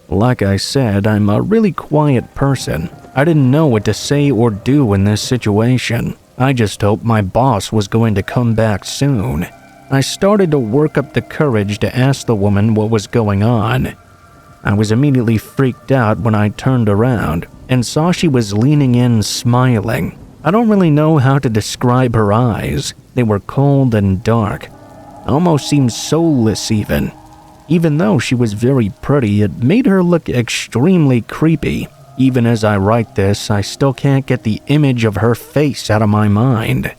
Like I said, I'm a really quiet person. I didn't know what to say or do in this situation. I just hoped my boss was going to come back soon. I started to work up the courage to ask the woman what was going on. I was immediately freaked out when I turned around and saw she was leaning in smiling. I don't really know how to describe her eyes. They were cold and dark. Almost seemed soulless even. Even though she was very pretty, it made her look extremely creepy. Even as I write this, I still can't get the image of her face out of my mind.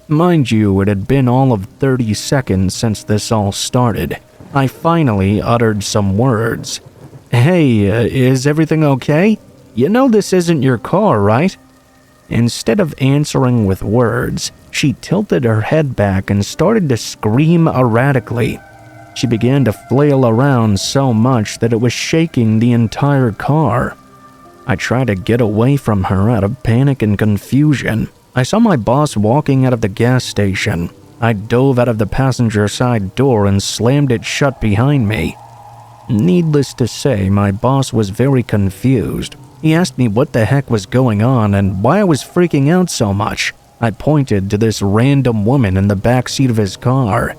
Mind you, it had been all of 30 seconds since this all started. I finally uttered some words. "Hey, is everything okay? You know this isn't your car, right?" Instead of answering with words, she tilted her head back and started to scream erratically. She began to flail around so much that it was shaking the entire car. I tried to get away from her out of panic and confusion. I saw my boss walking out of the gas station. I dove out of the passenger side door and slammed it shut behind me. Needless to say, my boss was very confused. He asked me what the heck was going on and why I was freaking out so much. I pointed to this random woman in the back seat of his car.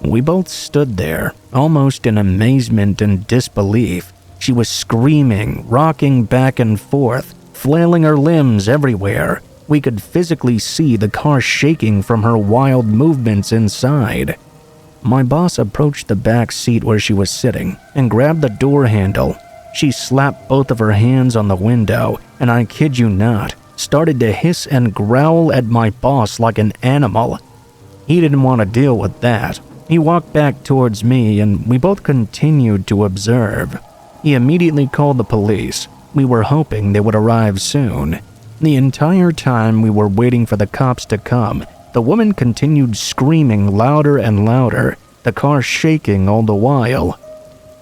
We both stood there, almost in amazement and disbelief. She was screaming, rocking back and forth, flailing her limbs everywhere. We could physically see the car shaking from her wild movements inside. My boss approached the back seat where she was sitting and grabbed the door handle. She slapped both of her hands on the window, and I kid you not, started to hiss and growl at my boss like an animal. He didn't want to deal with that. He walked back towards me, and we both continued to observe. He immediately called the police. We were hoping they would arrive soon. The entire time we were waiting for the cops to come, the woman continued screaming louder and louder, the car shaking all the while.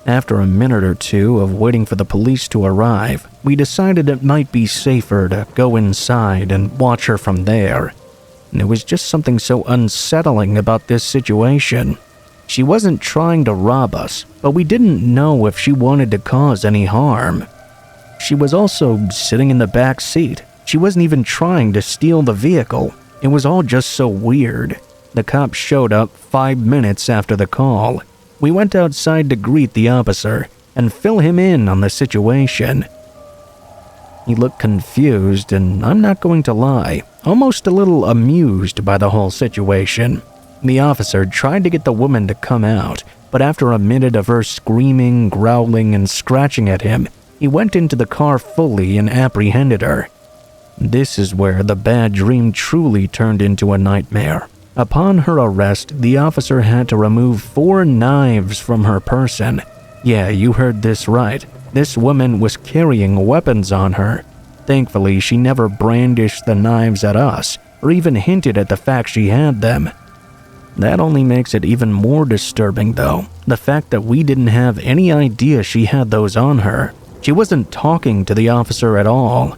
After a minute or two of waiting for the police to arrive, we decided it might be safer to go inside and watch her from there. And it was just something so unsettling about this situation. She wasn't trying to rob us, but we didn't know if she wanted to cause any harm. She was also sitting in the back seat. She wasn't even trying to steal the vehicle. It was all just so weird. The cops showed up 5 minutes after the call. We went outside to greet the officer and fill him in on the situation. He looked confused, and I'm not going to lie, almost a little amused by the whole situation. The officer tried to get the woman to come out, but after a minute of her screaming, growling, and scratching at him, he went into the car fully and apprehended her. This is where the bad dream truly turned into a nightmare. Upon her arrest, the officer had to remove 4 knives from her person. Yeah, you heard this right. This woman was carrying weapons on her. Thankfully, she never brandished the knives at us, or even hinted at the fact she had them. That only makes it even more disturbing, though, the fact that we didn't have any idea she had those on her. She wasn't talking to the officer at all.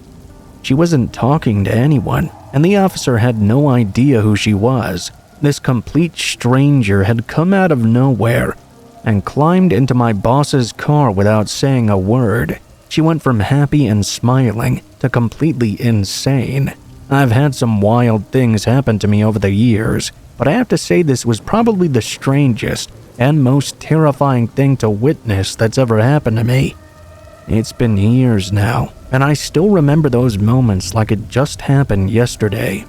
She wasn't talking to anyone, and the officer had no idea who she was. This complete stranger had come out of nowhere and climbed into my boss's car without saying a word. She went from happy and smiling to completely insane. I've had some wild things happen to me over the years, but I have to say this was probably the strangest and most terrifying thing to witness that's ever happened to me. It's been years now, and I still remember those moments like it just happened yesterday.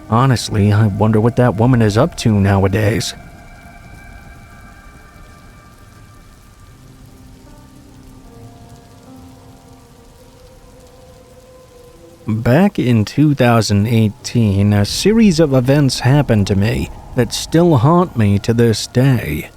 Honestly, I wonder what that woman is up to nowadays. Back in 2018, a series of events happened to me that still haunt me to this day.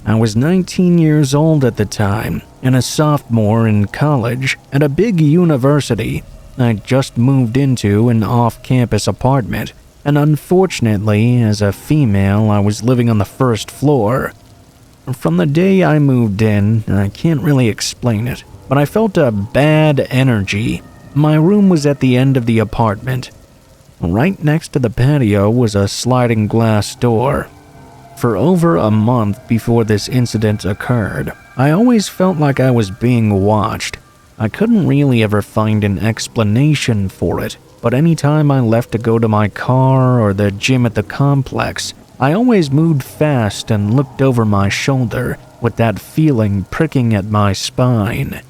I was 19 years old at the time, and a sophomore in college at a big university. I'd just moved into an off-campus apartment, and unfortunately, as a female, I was living on the first floor. From the day I moved in, I can't really explain it, but I felt a bad energy. My room was at the end of the apartment. Right next to the patio was a sliding glass door. For over a month before this incident occurred, I always felt like I was being watched. I couldn't really ever find an explanation for it, but anytime I left to go to my car or the gym at the complex, I always moved fast and looked over my shoulder with that feeling pricking at my spine.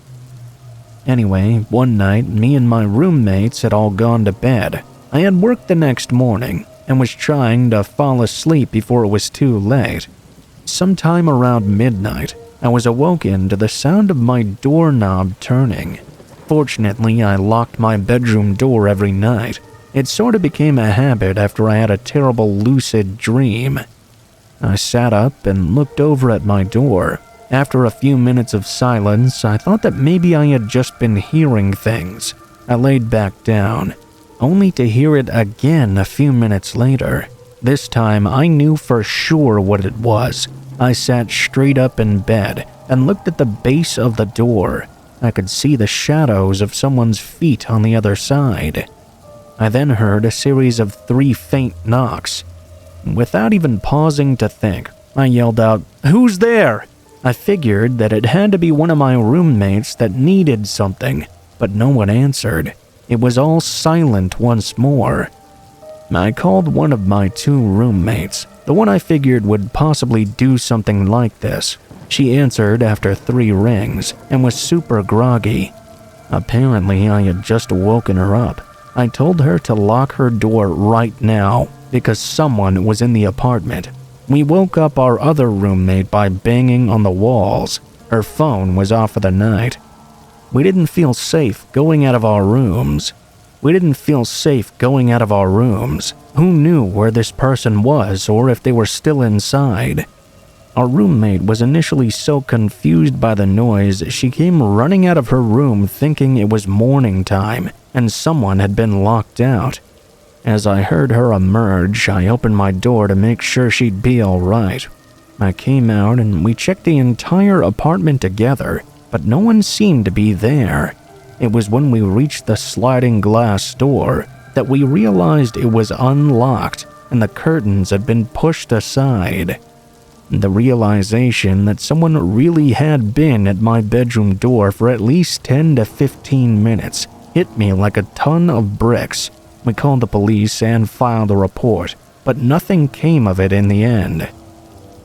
Anyway, one night, me and my roommates had all gone to bed. I had work the next morning and was trying to fall asleep before it was too late. Sometime around midnight, I was awoken to the sound of my doorknob turning. Fortunately, I locked my bedroom door every night. It sort of became a habit after I had a terrible lucid dream. I sat up and looked over at my door. After a few minutes of silence, I thought that maybe I had just been hearing things. I laid back down, only to hear it again a few minutes later. This time, I knew for sure what it was. I sat straight up in bed and looked at the base of the door. I could see the shadows of someone's feet on the other side. I then heard a series of 3 faint knocks. Without even pausing to think, I yelled out, "Who's there?" I figured that it had to be one of my roommates that needed something, but no one answered. It was all silent once more. I called one of my 2 roommates, the one I figured would possibly do something like this. She answered after 3 rings and was super groggy. Apparently, I had just woken her up. I told her to lock her door right now because someone was in the apartment. We woke up our other roommate by banging on the walls. Her phone was off for the night. We didn't feel safe going out of our rooms. Who knew where this person was or if they were still inside? Our roommate was initially so confused by the noise, she came running out of her room thinking it was morning time and someone had been locked out. As I heard her emerge, I opened my door to make sure she'd be all right. I came out and we checked the entire apartment together, but no one seemed to be there. It was when we reached the sliding glass door that we realized it was unlocked and the curtains had been pushed aside. The realization that someone really had been at my bedroom door for at least 10 to 15 minutes hit me like a ton of bricks. We called the police and filed a report, but nothing came of it in the end.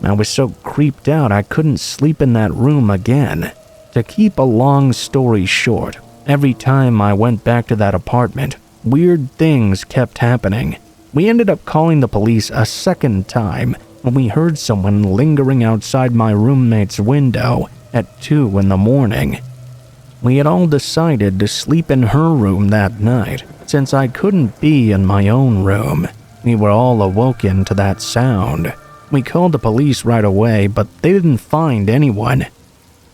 I was so creeped out I couldn't sleep in that room again. To keep a long story short, every time I went back to that apartment, weird things kept happening. We ended up calling the police a second time when we heard someone lingering outside my roommate's window at 2 in the morning. We had all decided to sleep in her room that night, since I couldn't be in my own room. We were all awoken to that sound. We called the police right away, but they didn't find anyone.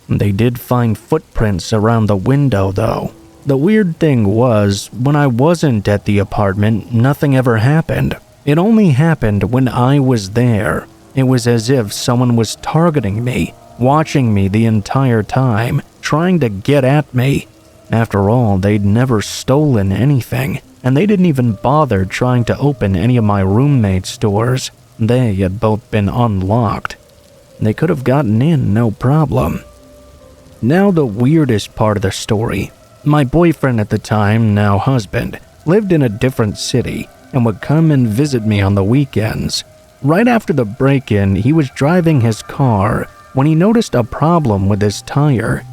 They did find footprints around the window, though. The weird thing was, when I wasn't at the apartment, nothing ever happened. It only happened when I was there. It was as if someone was targeting me, watching me the entire time, trying to get at me. After all, they'd never stolen anything, and they didn't even bother trying to open any of my roommates' doors. They had both been unlocked. They could have gotten in, no problem. Now the weirdest part of the story. My boyfriend at the time, now husband, lived in a different city and would come and visit me on the weekends. Right after the break-in, he was driving his car when he noticed a problem with his tire.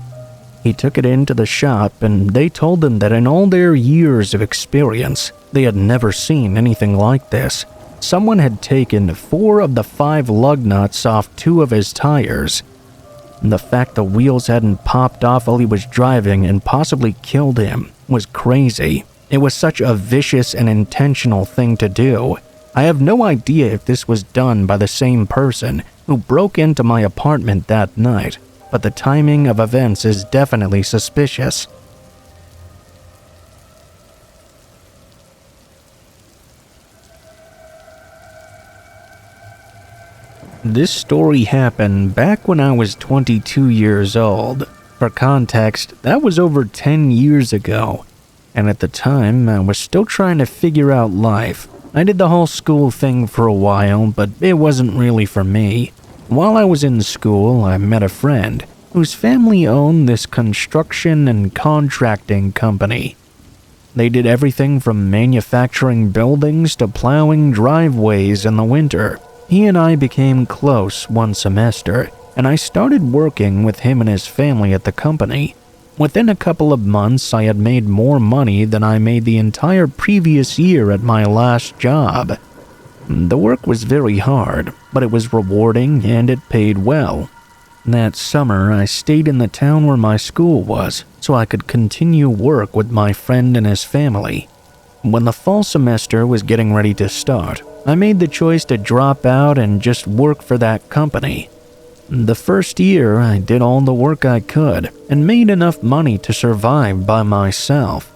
He took it into the shop and they told him that in all their years of experience, they had never seen anything like this. Someone had taken 4 of the 5 lug nuts off 2 of his tires. The fact the wheels hadn't popped off while he was driving and possibly killed him was crazy. It was such a vicious and intentional thing to do. I have no idea if this was done by the same person who broke into my apartment that night, but the timing of events is definitely suspicious. This story happened back when I was 22 years old. For context, that was over 10 years ago. And at the time, I was still trying to figure out life. I did the whole school thing for a while, but it wasn't really for me. While I was in school, I met a friend whose family owned this construction and contracting company. They did everything from manufacturing buildings to plowing driveways in the winter. He and I became close one semester, and I started working with him and his family at the company. Within a couple of months, I had made more money than I made the entire previous year at my last job. The work was very hard, but it was rewarding and it paid well. That summer, I stayed in the town where my school was, so I could continue work with my friend and his family. When the fall semester was getting ready to start, I made the choice to drop out and just work for that company. The first year, I did all the work I could and made enough money to survive by myself.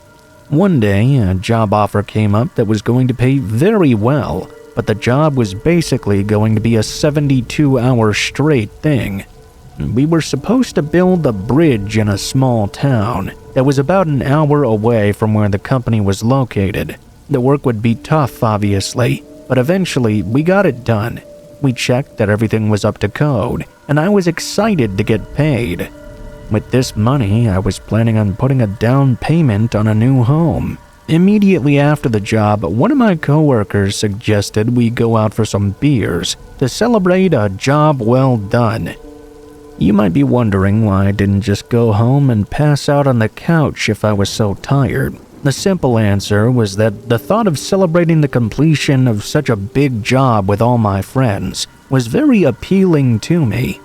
One day, a job offer came up that was going to pay very well, but the job was basically going to be a 72-hour straight thing. We were supposed to build a bridge in a small town that was about an hour away from where the company was located. The work would be tough, obviously, but eventually we got it done. We checked that everything was up to code, and I was excited to get paid. With this money, I was planning on putting a down payment on a new home. Immediately after the job, one of my coworkers suggested we go out for some beers to celebrate a job well done. You might be wondering why I didn't just go home and pass out on the couch if I was so tired. The simple answer was that the thought of celebrating the completion of such a big job with all my friends was very appealing to me.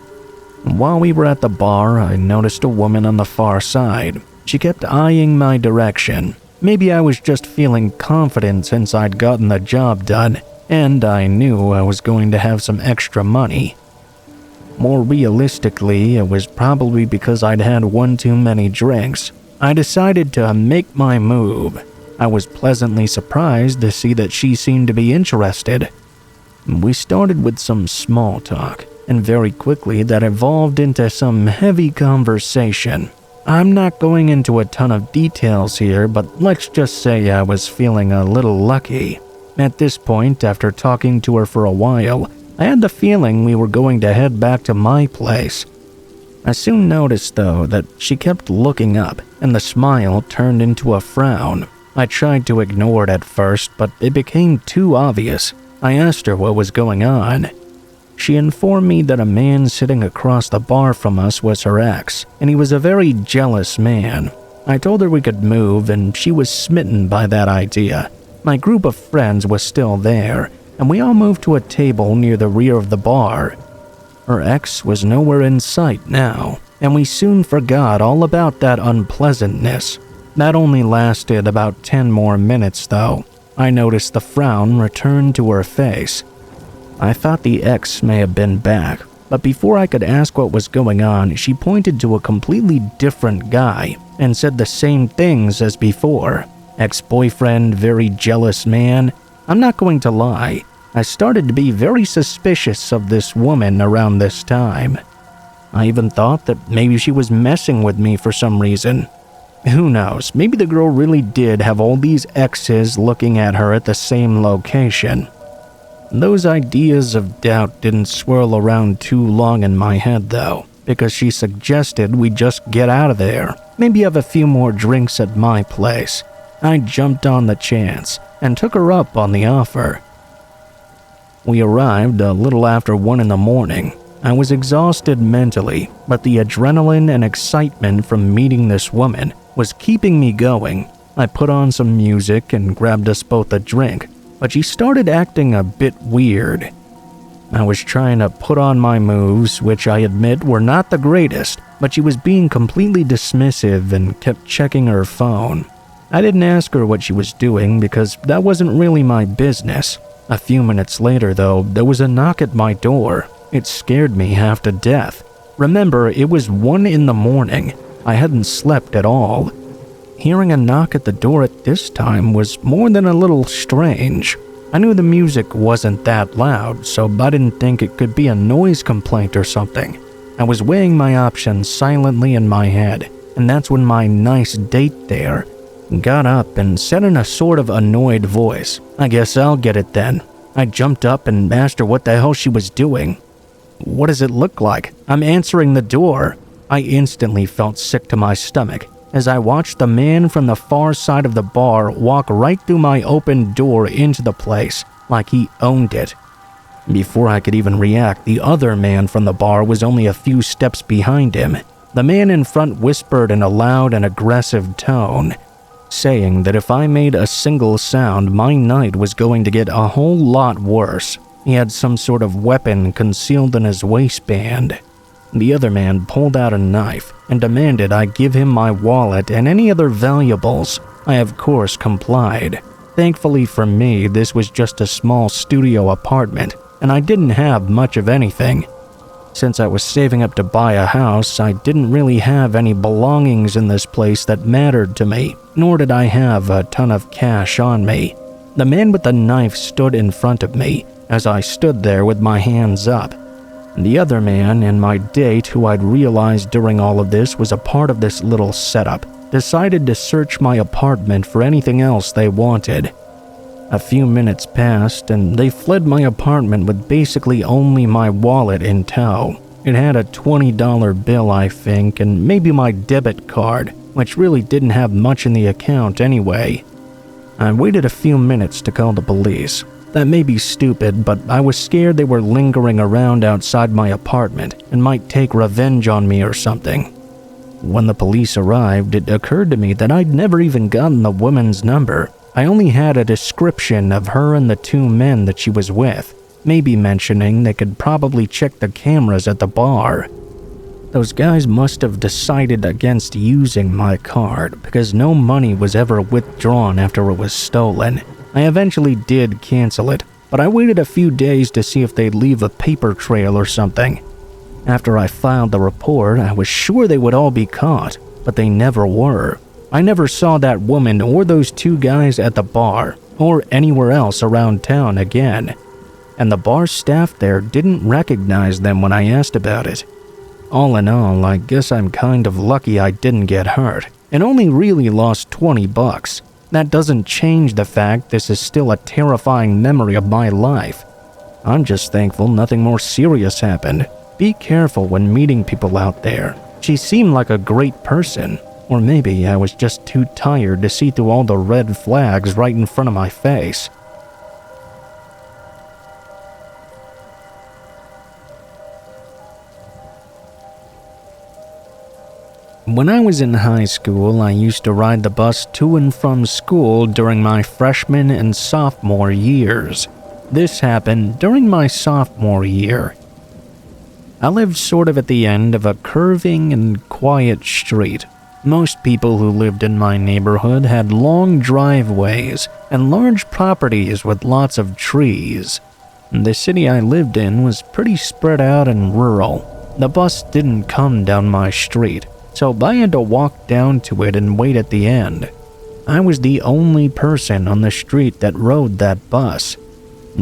While we were at the bar, I noticed a woman on the far side. She kept eyeing my direction. Maybe I was just feeling confident since I'd gotten the job done, and I knew I was going to have some extra money. More realistically, it was probably because I'd had one too many drinks. I decided to make my move. I was pleasantly surprised to see that she seemed to be interested. We started with some small talk, and very quickly that evolved into some heavy conversation. I'm not going into a ton of details here, but let's just say I was feeling a little lucky. At this point, after talking to her for a while, I had the feeling we were going to head back to my place. I soon noticed, though, that she kept looking up, and the smile turned into a frown. I tried to ignore it at first, but it became too obvious. I asked her what was going on. She informed me that a man sitting across the bar from us was her ex, and he was a very jealous man. I told her we could move, and she was smitten by that idea. My group of friends was still there, and we all moved to a table near the rear of the bar. Her ex was nowhere in sight now, and we soon forgot all about that unpleasantness. That only lasted about 10 more minutes, though. I noticed the frown return to her face. I thought the ex may have been back, but before I could ask what was going on, she pointed to a completely different guy and said the same things as before. Ex-boyfriend, very jealous man. I'm not going to lie. I started to be very suspicious of this woman around this time. I even thought that maybe she was messing with me for some reason. Who knows, maybe the girl really did have all these exes looking at her at the same location. Those ideas of doubt didn't swirl around too long in my head though, because she suggested we just get out of there, maybe have a few more drinks at my place. I jumped on the chance and took her up on the offer. We arrived a little after 1 in the morning. I was exhausted mentally, but the adrenaline and excitement from meeting this woman was keeping me going. I put on some music and grabbed us both a drink, but she started acting a bit weird. I was trying to put on my moves, which I admit were not the greatest, but she was being completely dismissive and kept checking her phone. I didn't ask her what she was doing because that wasn't really my business. A few minutes later, though, there was a knock at my door. It scared me half to death. Remember, it was 1 in the morning. I hadn't slept at all. Hearing a knock at the door at this time was more than a little strange. I knew the music wasn't that loud, so I didn't think it could be a noise complaint or something. I was weighing my options silently in my head, and that's when my nice date there got up and said in a sort of annoyed voice, "I guess I'll get it then." I jumped up and asked her what the hell she was doing. "What does it look like? I'm answering the door." I instantly felt sick to my stomach as I watched the man from the far side of the bar walk right through my open door into the place, like he owned it. Before I could even react, the other man from the bar was only a few steps behind him. The man in front whispered in a loud and aggressive tone, saying that if I made a single sound, my night was going to get a whole lot worse. He had some sort of weapon concealed in his waistband. The other man pulled out a knife and demanded I give him my wallet and any other valuables. I of course complied. Thankfully for me, this was just a small studio apartment, and I didn't have much of anything. Since I was saving up to buy a house, I didn't really have any belongings in this place that mattered to me, nor did I have a ton of cash on me. The man with the knife stood in front of me as I stood there with my hands up. The other man and my date, who I'd realized during all of this was a part of this little setup, decided to search my apartment for anything else they wanted. A few minutes passed, and they fled my apartment with basically only my wallet in tow. It had a $20 bill, I think, and maybe my debit card, which really didn't have much in the account anyway. I waited a few minutes to call the police. That may be stupid, but I was scared they were lingering around outside my apartment and might take revenge on me or something. When the police arrived, it occurred to me that I'd never even gotten the woman's number. I only had a description of her and the two men that she was with, maybe mentioning they could probably check the cameras at the bar. Those guys must have decided against using my card because no money was ever withdrawn after it was stolen. I eventually did cancel it, but I waited a few days to see if they'd leave a paper trail or something. After I filed the report, I was sure they would all be caught, but they never were. I never saw that woman or those two guys at the bar or anywhere else around town again, and the bar staff there didn't recognize them when I asked about it. All in all, I guess I'm kind of lucky I didn't get hurt and only really lost $20. That doesn't change the fact this is still a terrifying memory of my life. I'm just thankful nothing more serious happened. Be careful when meeting people out there. She seemed like a great person, or maybe I was just too tired to see through all the red flags right in front of my face. When I was in high school, I used to ride the bus to and from school during my freshman and sophomore years. This happened during my sophomore year. I lived sort of at the end of a curving and quiet street. Most people who lived in my neighborhood had long driveways and large properties with lots of trees. The city I lived in was pretty spread out and rural. The bus didn't come down my street, so I had to walk down to it and wait at the end. I was the only person on the street that rode that bus.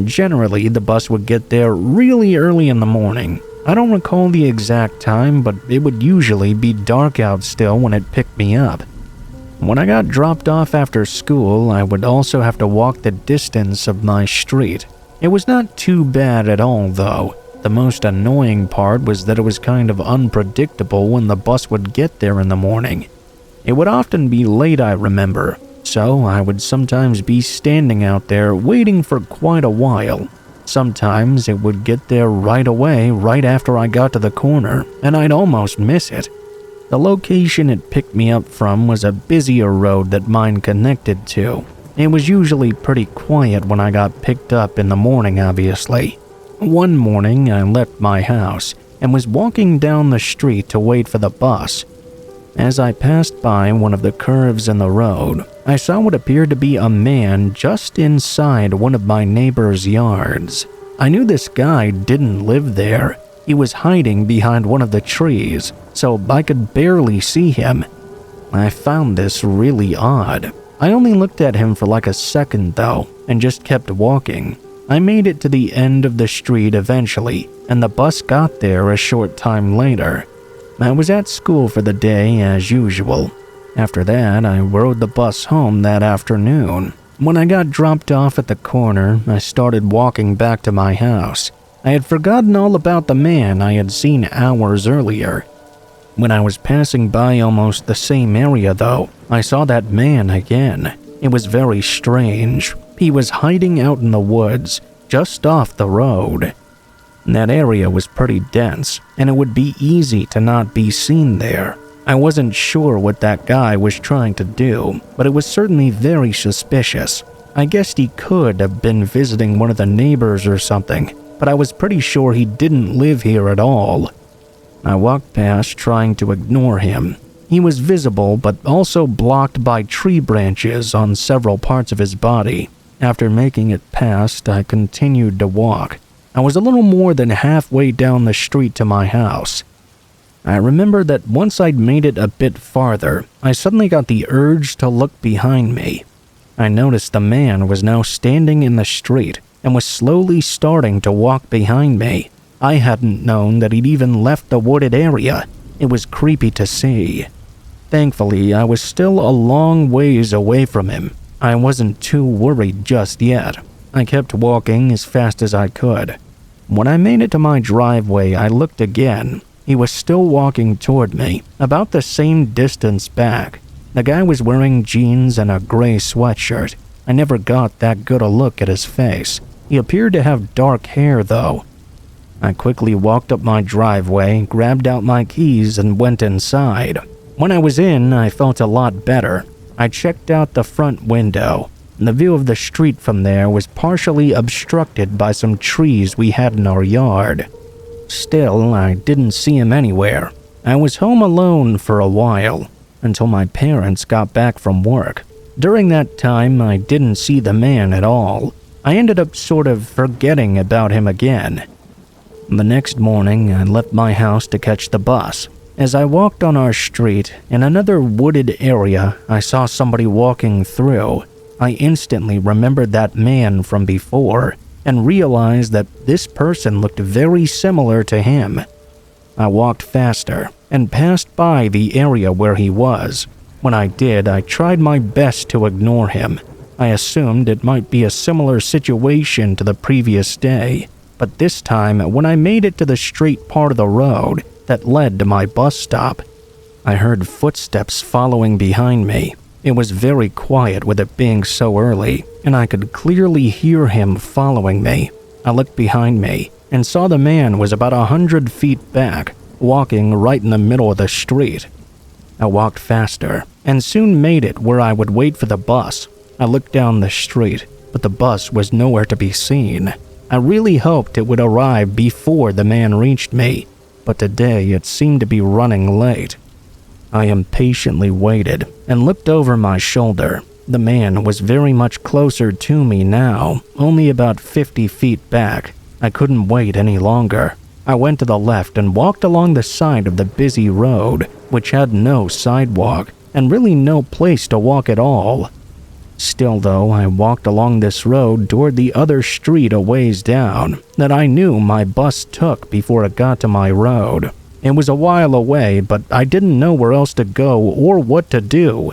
Generally, the bus would get there really early in the morning. I don't recall the exact time, but it would usually be dark out still when it picked me up. When I got dropped off after school, I would also have to walk the distance of my street. It was not too bad at all, though. The most annoying part was that it was kind of unpredictable when the bus would get there in the morning. It would often be late, I remember, so I would sometimes be standing out there waiting for quite a while. Sometimes it would get there right away, right after I got to the corner, and I'd almost miss it. The location it picked me up from was a busier road that mine connected to. It was usually pretty quiet when I got picked up in the morning, obviously. One morning, I left my house and was walking down the street to wait for the bus. As I passed by one of the curves in the road, I saw what appeared to be a man just inside one of my neighbor's yards. I knew this guy didn't live there. He was hiding behind one of the trees, so I could barely see him. I found this really odd. I only looked at him for like a second though, and just kept walking. I made it to the end of the street eventually, and the bus got there a short time later. I was at school for the day as usual. After that, I rode the bus home that afternoon. When I got dropped off at the corner, I started walking back to my house. I had forgotten all about the man I had seen hours earlier. When I was passing by almost the same area though, I saw that man again. It was very strange. He was hiding out in the woods, just off the road. That area was pretty dense, and it would be easy to not be seen there. I wasn't sure what that guy was trying to do, but it was certainly very suspicious. I guessed he could have been visiting one of the neighbors or something, but I was pretty sure he didn't live here at all. I walked past trying to ignore him. He was visible, but also blocked by tree branches on several parts of his body. After making it past, I continued to walk. I was a little more than halfway down the street to my house. I remember that once I'd made it a bit farther, I suddenly got the urge to look behind me. I noticed the man was now standing in the street and was slowly starting to walk behind me. I hadn't known that he'd even left the wooded area. It was creepy to see. Thankfully, I was still a long ways away from him. I wasn't too worried just yet. I kept walking as fast as I could. When I made it to my driveway, I looked again. He was still walking toward me, about the same distance back. The guy was wearing jeans and a gray sweatshirt. I never got that good a look at his face. He appeared to have dark hair, though. I quickly walked up my driveway, grabbed out my keys, and went inside. When I was in, I felt a lot better. I checked out the front window. The view of the street from there was partially obstructed by some trees we had in our yard. Still, I didn't see him anywhere. I was home alone for a while, until my parents got back from work. During that time, I didn't see the man at all. I ended up sort of forgetting about him again. The next morning, I left my house to catch the bus. As I walked on our street, in another wooded area, I saw somebody walking through. I instantly remembered that man from before and realized that this person looked very similar to him. I walked faster and passed by the area where he was. When I did, I tried my best to ignore him. I assumed it might be a similar situation to the previous day, but this time, when I made it to the straight part of the road that led to my bus stop, I heard footsteps following behind me. It was very quiet with it being so early, and I could clearly hear him following me. I looked behind me and saw the man was about 100 feet back, walking right in the middle of the street. I walked faster and soon made it where I would wait for the bus. I looked down the street, but the bus was nowhere to be seen. I really hoped it would arrive before the man reached me, but today it seemed to be running late. I impatiently waited and looked over my shoulder. The man was very much closer to me now, only about 50 feet back. I couldn't wait any longer. I went to the left and walked along the side of the busy road, which had no sidewalk and really no place to walk at all. Still though, I walked along this road toward the other street a ways down that I knew my bus took before it got to my road. It was a while away, but I didn't know where else to go or what to do.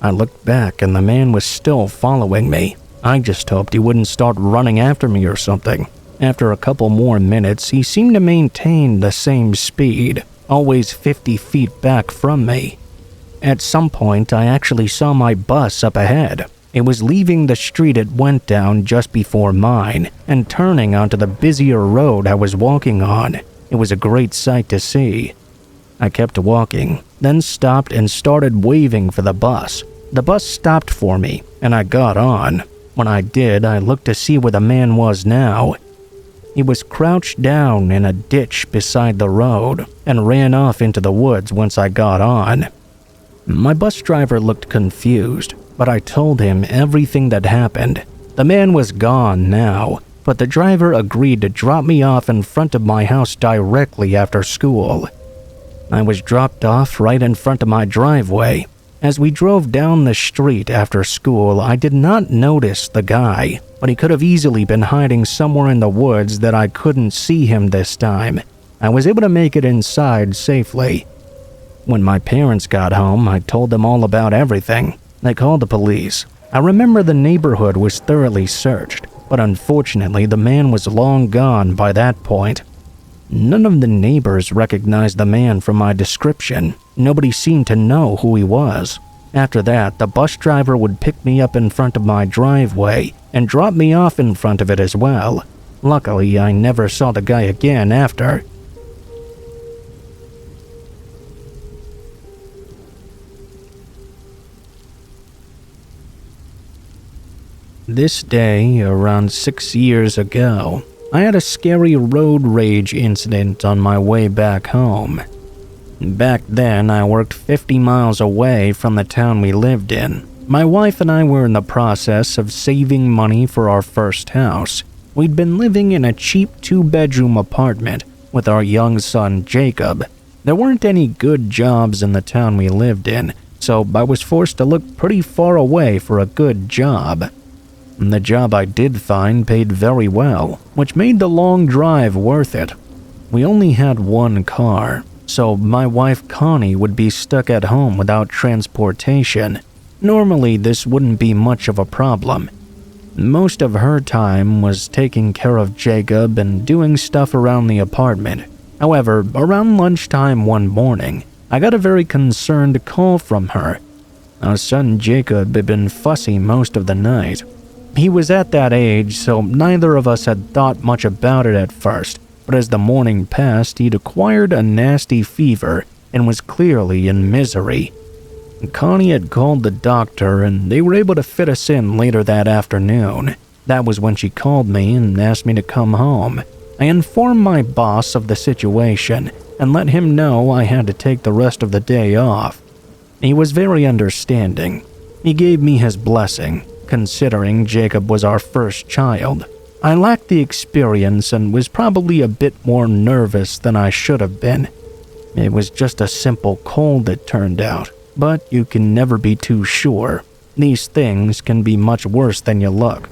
I looked back and the man was still following me. I just hoped he wouldn't start running after me or something. After a couple more minutes, he seemed to maintain the same speed, always 50 feet back from me. At some point, I actually saw my bus up ahead. It was leaving the street it went down just before mine and turning onto the busier road I was walking on. It was a great sight to see. I kept walking, then stopped and started waving for the bus. The bus stopped for me, and I got on. When I did, I looked to see where the man was now. He was crouched down in a ditch beside the road and ran off into the woods once I got on. My bus driver looked confused, but I told him everything that happened. The man was gone now, but the driver agreed to drop me off in front of my house directly after school. I was dropped off right in front of my driveway. As we drove down the street after school, I did not notice the guy, but he could have easily been hiding somewhere in the woods that I couldn't see him this time. I was able to make it inside safely. When my parents got home, I told them all about everything. They called the police. I remember the neighborhood was thoroughly searched, but unfortunately the man was long gone by that point. None of the neighbors recognized the man from my description. Nobody seemed to know who he was. After that, the bus driver would pick me up in front of my driveway and drop me off in front of it as well. Luckily, I never saw the guy again after. This day, around 6 years ago, I had a scary road rage incident on my way back home. Back then, I worked 50 miles away from the town we lived in. My wife and I were in the process of saving money for our first house. We'd been living in a cheap 2-bedroom apartment with our young son Jacob. There weren't any good jobs in the town we lived in, so I was forced to look pretty far away for a good job. The job I did find paid very well, which made the long drive worth it. We only had one car, so my wife Connie would be stuck at home without transportation. Normally, this wouldn't be much of a problem. Most of her time was taking care of Jacob and doing stuff around the apartment. However, around lunchtime one morning, I got a very concerned call from her. Our son Jacob had been fussy most of the night. He was at that age, so neither of us had thought much about it at first, but as the morning passed, he'd acquired a nasty fever and was clearly in misery. Connie had called the doctor, and they were able to fit us in later that afternoon. That was when she called me and asked me to come home. I informed my boss of the situation and let him know I had to take the rest of the day off. He was very understanding. He gave me his blessing, considering Jacob was our first child. I lacked the experience and was probably a bit more nervous than I should have been. It was just a simple cold, it turned out, but you can never be too sure. These things can be much worse than you look.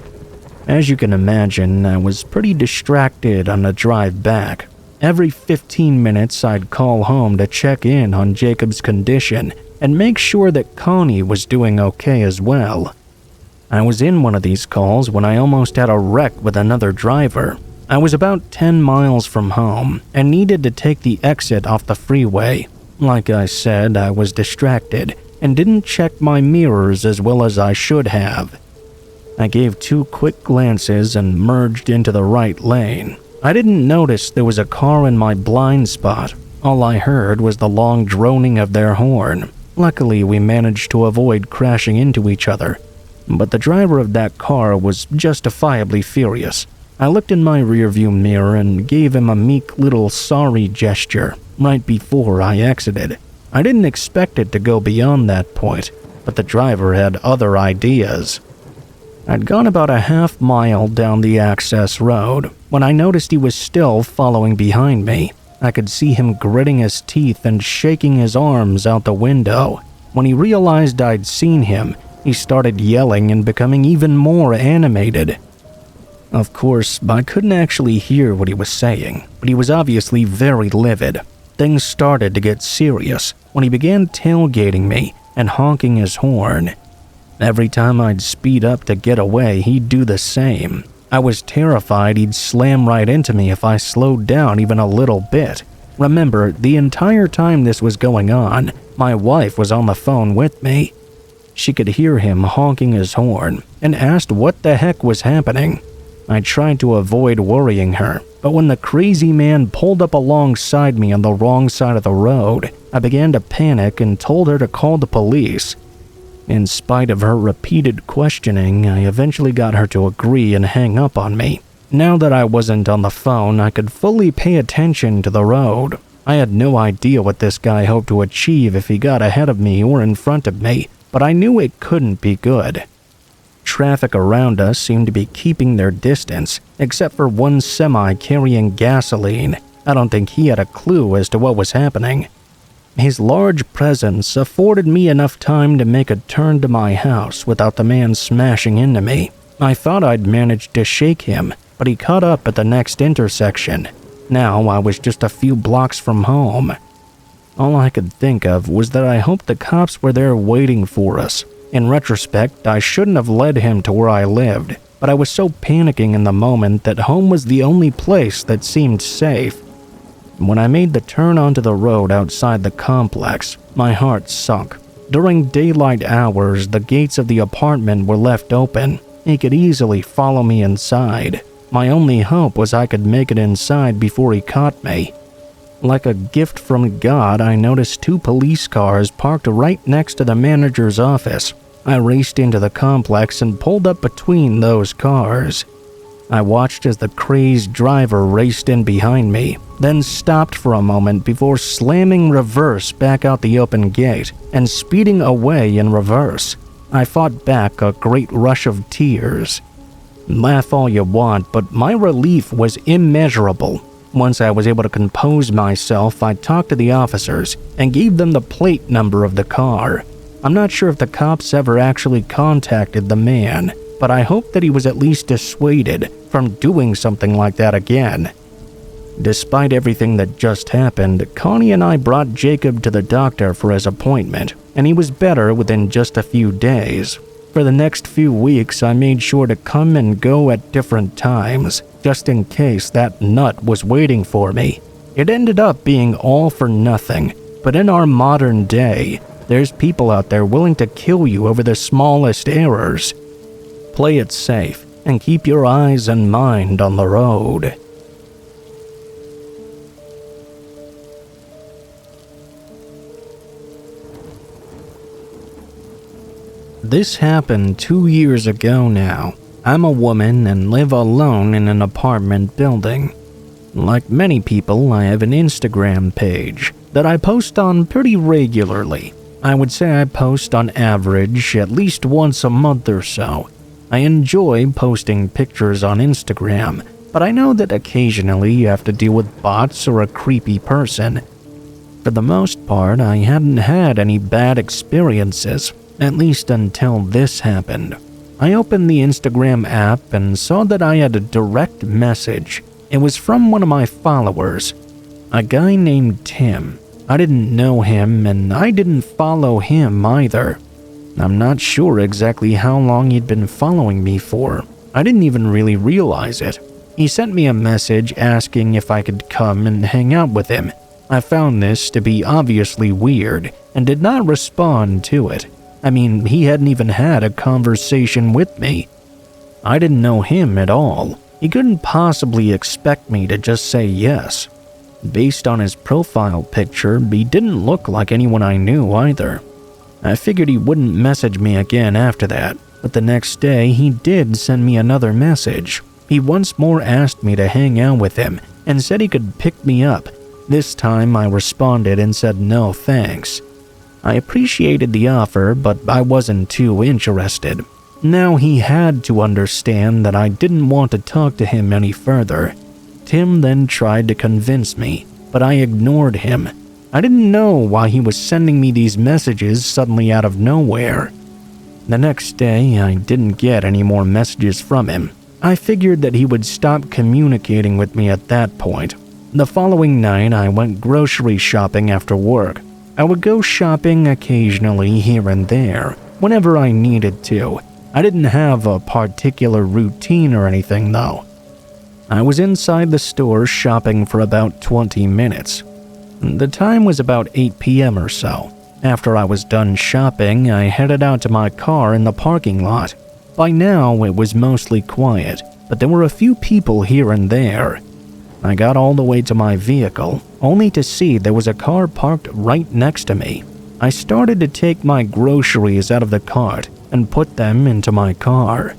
As you can imagine, I was pretty distracted on the drive back. Every 15 minutes, I'd call home to check in on Jacob's condition and make sure that Connie was doing okay as well. I was in one of these calls when I almost had a wreck with another driver. I was about 10 miles from home and needed to take the exit off the freeway. Like I said, I was distracted and didn't check my mirrors as well as I should have. I gave 2 quick glances and merged into the right lane. I didn't notice there was a car in my blind spot. All I heard was the long droning of their horn. Luckily, we managed to avoid crashing into each other. But the driver of that car was justifiably furious. I looked in my rearview mirror and gave him a meek little sorry gesture right before I exited. I didn't expect it to go beyond that point, but the driver had other ideas. I'd gone about a half mile down the access road when I noticed he was still following behind me. I could see him gritting his teeth and shaking his arms out the window. When he realized I'd seen him, he started yelling and becoming even more animated. Of course, I couldn't actually hear what he was saying, but he was obviously very livid. Things started to get serious when he began tailgating me and honking his horn. Every time I'd speed up to get away, he'd do the same. I was terrified he'd slam right into me if I slowed down even a little bit. Remember, the entire time this was going on, my wife was on the phone with me. She could hear him honking his horn and asked what the heck was happening. I tried to avoid worrying her, but when the crazy man pulled up alongside me on the wrong side of the road, I began to panic and told her to call the police. In spite of her repeated questioning, I eventually got her to agree and hang up on me. Now that I wasn't on the phone, I could fully pay attention to the road. I had no idea what this guy hoped to achieve if he got ahead of me or in front of me, but I knew it couldn't be good. Traffic around us seemed to be keeping their distance, except for one semi carrying gasoline. I don't think he had a clue as to what was happening. His large presence afforded me enough time to make a turn to my house without the man smashing into me. I thought I'd managed to shake him, but he caught up at the next intersection. Now I was just a few blocks from home. All I could think of was that I hoped the cops were there waiting for us. In retrospect, I shouldn't have led him to where I lived, but I was so panicking in the moment that home was the only place that seemed safe. When I made the turn onto the road outside the complex, my heart sunk. During daylight hours, the gates of the apartment were left open. He could easily follow me inside. My only hope was I could make it inside before he caught me. Like a gift from God, I noticed 2 police cars parked right next to the manager's office. I raced into the complex and pulled up between those cars. I watched as the crazed driver raced in behind me, then stopped for a moment before slamming reverse back out the open gate and speeding away in reverse. I fought back a great rush of tears. Laugh all you want, but my relief was immeasurable. Once I was able to compose myself, I talked to the officers and gave them the plate number of the car. I'm not sure if the cops ever actually contacted the man, but I hope that he was at least dissuaded from doing something like that again. Despite everything that just happened, Connie and I brought Jacob to the doctor for his appointment, and he was better within just a few days. For the next few weeks, I made sure to come and go at different times, just in case that nut was waiting for me. It ended up being all for nothing, but in our modern day, There's people out there willing to kill you over the smallest errors. Play it safe and keep your eyes and mind on the road. This happened 2 years ago now. I'm a woman and live alone in an apartment building. Like many people, I have an Instagram page that I post on pretty regularly. I would say I post on average at least once a month or so. I enjoy posting pictures on Instagram, but I know that occasionally you have to deal with bots or a creepy person. For the most part, I hadn't had any bad experiences, at least until this happened. I opened the Instagram app and saw that I had a direct message. It was from one of my followers, a guy named Tim. I didn't know him and I didn't follow him either. I'm not sure exactly how long he'd been following me for. I didn't even really realize it. He sent me a message asking if I could come and hang out with him. I found this to be obviously weird and did not respond to it. I mean, he hadn't even had a conversation with me. I didn't know him at all. He couldn't possibly expect me to just say yes. Based on his profile picture, he didn't look like anyone I knew either. I figured he wouldn't message me again after that, but the next day he did send me another message. He once more asked me to hang out with him and said he could pick me up. This time I responded and said no thanks. I appreciated the offer, but I wasn't too interested. Now he had to understand that I didn't want to talk to him any further. Tim then tried to convince me, but I ignored him. I didn't know why he was sending me these messages suddenly out of nowhere. The next day, I didn't get any more messages from him. I figured that he would stop communicating with me at that point. The following night, I went grocery shopping after work. I would go shopping occasionally here and there, whenever I needed to. I didn't have a particular routine or anything though. I was inside the store shopping for about 20 minutes. The time was about 8 p.m. or so. After I was done shopping, I headed out to my car in the parking lot. By now, it was mostly quiet, but there were a few people here and there. I got all the way to my vehicle, only to see there was a car parked right next to me. I started to take my groceries out of the cart and put them into my car.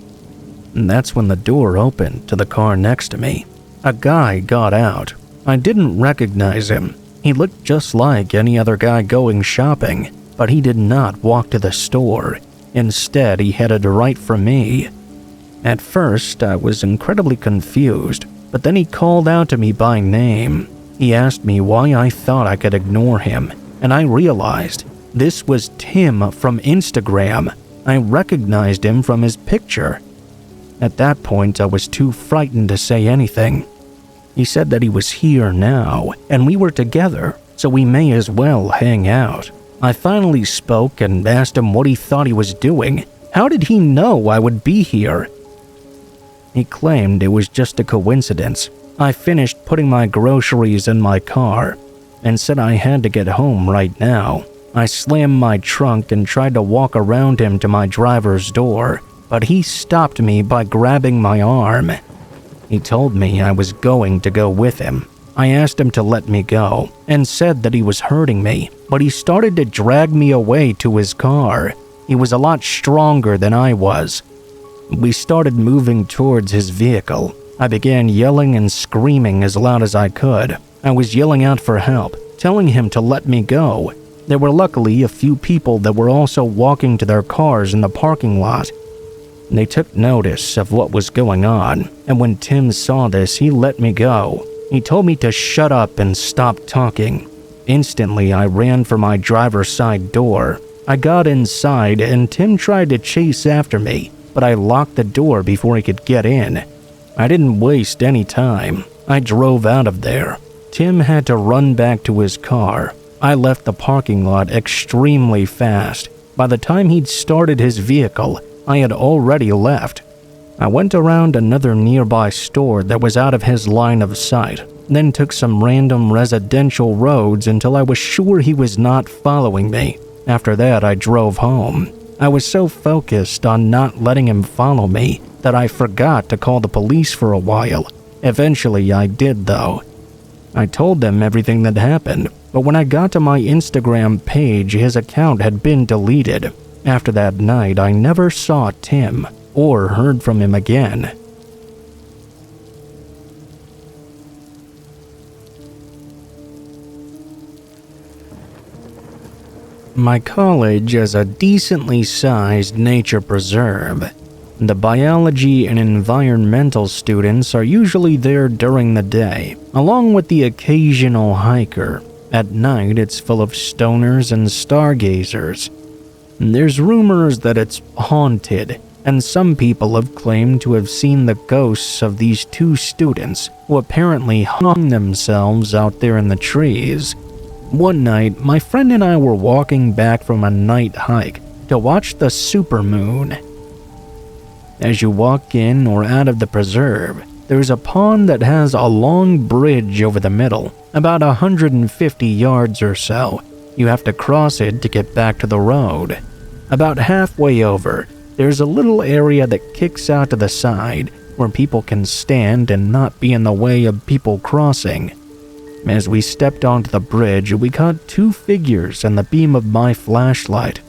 And that's when the door opened to the car next to me. A guy got out. I didn't recognize him. He looked just like any other guy going shopping, but he did not walk to the store. Instead, he headed right for me. At first, I was incredibly confused, but then he called out to me by name. He asked me why I thought I could ignore him, and I realized this was Tim from Instagram. I recognized him from his picture. At that point, I was too frightened to say anything. He said that he was here now, and we were together, so we may as well hang out. I finally spoke and asked him what he thought he was doing. How did he know I would be here? He claimed it was just a coincidence. I finished putting my groceries in my car and said I had to get home right now. I slammed my trunk and tried to walk around him to my driver's door, but he stopped me by grabbing my arm. He told me I was going to go with him. I asked him to let me go and said that he was hurting me, but he started to drag me away to his car. He was a lot stronger than I was. We started moving towards his vehicle. I began yelling and screaming as loud as I could. I was yelling out for help, telling him to let me go. There were luckily a few people that were also walking to their cars in the parking lot. They took notice of what was going on, and when Tim saw this, he let me go. He told me to shut up and stop talking. Instantly, I ran for my driver's side door. I got inside, and Tim tried to chase after me, but I locked the door before he could get in. I didn't waste any time. I drove out of there. Tim had to run back to his car. I left the parking lot extremely fast. By the time he'd started his vehicle, I had already left. I went around another nearby store that was out of his line of sight, then took some random residential roads until I was sure he was not following me. After that, I drove home. I was so focused on not letting him follow me that I forgot to call the police for a while. Eventually, I did though. I told them everything that happened, but when I got to my Instagram page, his account had been deleted. After that night, I never saw Tim or heard from him again. My college is a decently sized nature preserve. The biology and environmental students are usually there during the day, along with the occasional hiker. At night, it's full of stoners and stargazers. There's rumors that it's haunted, and some people have claimed to have seen the ghosts of these two students who apparently hung themselves out there in the trees. One night, my friend and I were walking back from a night hike to watch the supermoon. As you walk in or out of the preserve, there's a pond that has a long bridge over the middle, about 150 yards or so. You have to cross it to get back to the road. About halfway over, there's a little area that kicks out to the side where people can stand and not be in the way of people crossing. As we stepped onto the bridge, we caught two figures in the beam of my flashlight.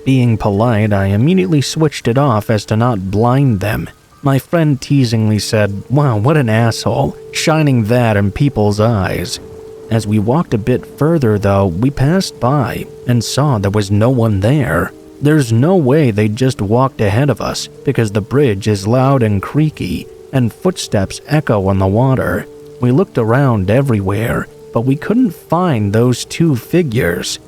Being polite, I immediately switched it off as to not blind them. My friend teasingly said, "Wow, what an asshole, shining that in people's eyes." As we walked a bit further though, we passed by and saw there was no one there. There's no way they just walked ahead of us because the bridge is loud and creaky and footsteps echo on the water. We looked around everywhere, but we couldn't find those two figures.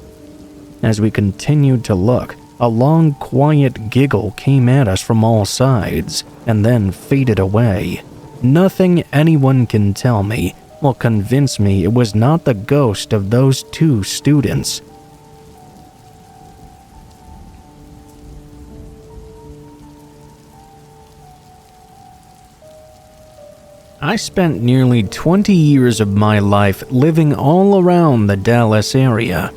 As we continued to look, a long, quiet giggle came at us from all sides and then faded away. Nothing anyone can tell me will convince me it was not the ghost of those two students. I spent nearly 20 years of my life living all around the Dallas area.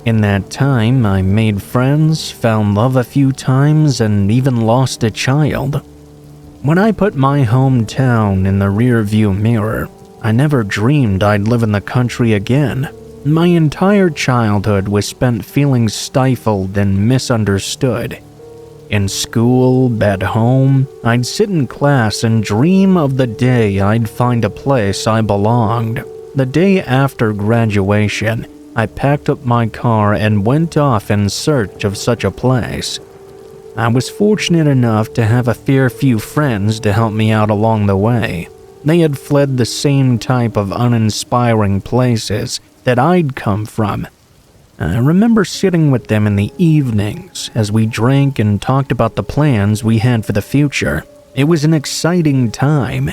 In that time, I made friends, found love a few times, and even lost a child. When I put my hometown in the rearview mirror, I never dreamed I'd live in the country again. My entire childhood was spent feeling stifled and misunderstood. In school, at home, I'd sit in class and dream of the day I'd find a place I belonged. The day after graduation, I packed up my car and went off in search of such a place. I was fortunate enough to have a fair few friends to help me out along the way. They had fled the same type of uninspiring places that I'd come from. I remember sitting with them in the evenings as we drank and talked about the plans we had for the future. It was an exciting time.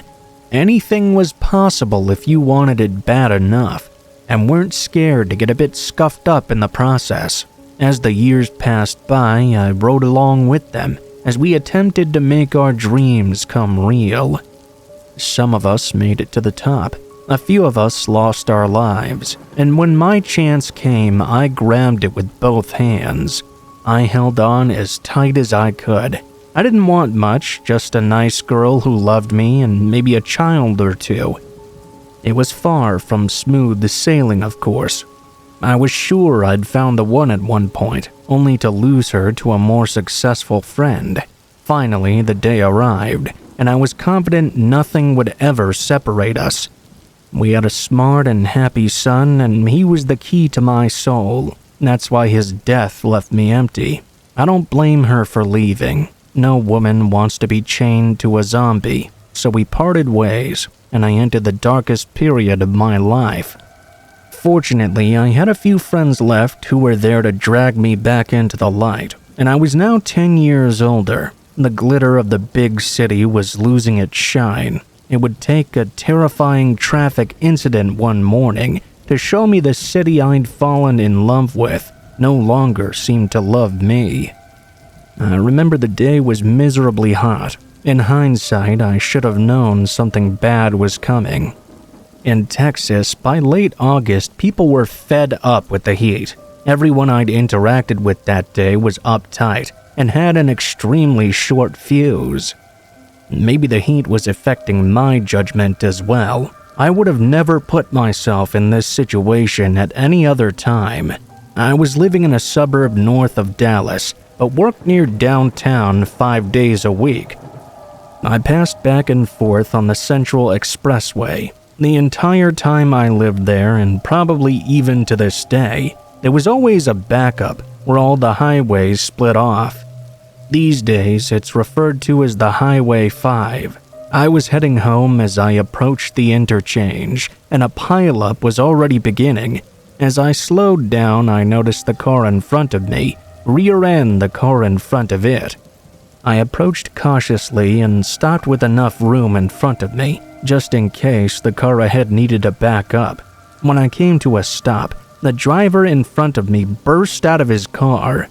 Anything was possible if you wanted it bad enough, and weren't scared to get a bit scuffed up in the process. As the years passed by, I rode along with them as we attempted to make our dreams come real. Some of us made it to the top. A few of us lost our lives, and when my chance came, I grabbed it with both hands. I held on as tight as I could. I didn't want much, just a nice girl who loved me and maybe a child or two. It was far from smooth sailing, of course. I was sure I'd found the one at one point, only to lose her to a more successful friend. Finally, the day arrived, and I was confident nothing would ever separate us. We had a smart and happy son, and he was the key to my soul. That's why his death left me empty. I don't blame her for leaving. No woman wants to be chained to a zombie, so we parted ways, and I entered the darkest period of my life. Fortunately, I had a few friends left who were there to drag me back into the light, and I was now 10 years older. The glitter of the big city was losing its shine. It would take a terrifying traffic incident one morning to show me the city I'd fallen in love with no longer seemed to love me. I remember the day was miserably hot. In hindsight, I should have known something bad was coming. In Texas, by late August, people were fed up with the heat. Everyone I'd interacted with that day was uptight and had an extremely short fuse. Maybe the heat was affecting my judgment as well. I would have never put myself in this situation at any other time. I was living in a suburb north of Dallas, but worked near downtown 5 days a week. I passed back and forth on the Central Expressway. The entire time I lived there, and probably even to this day, there was always a backup where all the highways split off. These days, it's referred to as the Highway 5. I was heading home as I approached the interchange, and a pileup was already beginning. As I slowed down, I noticed the car in front of me rear-end the car in front of it. I approached cautiously and stopped with enough room in front of me, just in case the car ahead needed to back up. When I came to a stop, the driver in front of me burst out of his car.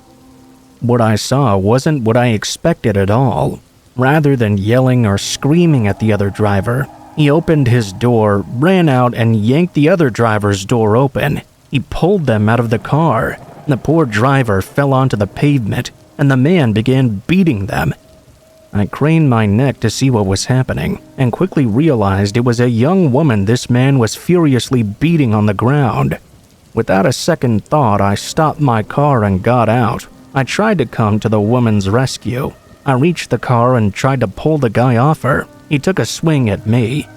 What I saw wasn't what I expected at all. Rather than yelling or screaming at the other driver, he opened his door, ran out, and yanked the other driver's door open. He pulled them out of the car. The poor driver fell onto the pavement, and the man began beating them. I craned my neck to see what was happening, and quickly realized it was a young woman this man was furiously beating on the ground. Without a second thought, I stopped my car and got out. I tried to come to the woman's rescue. I reached the car and tried to pull the guy off her. He took a swing at me,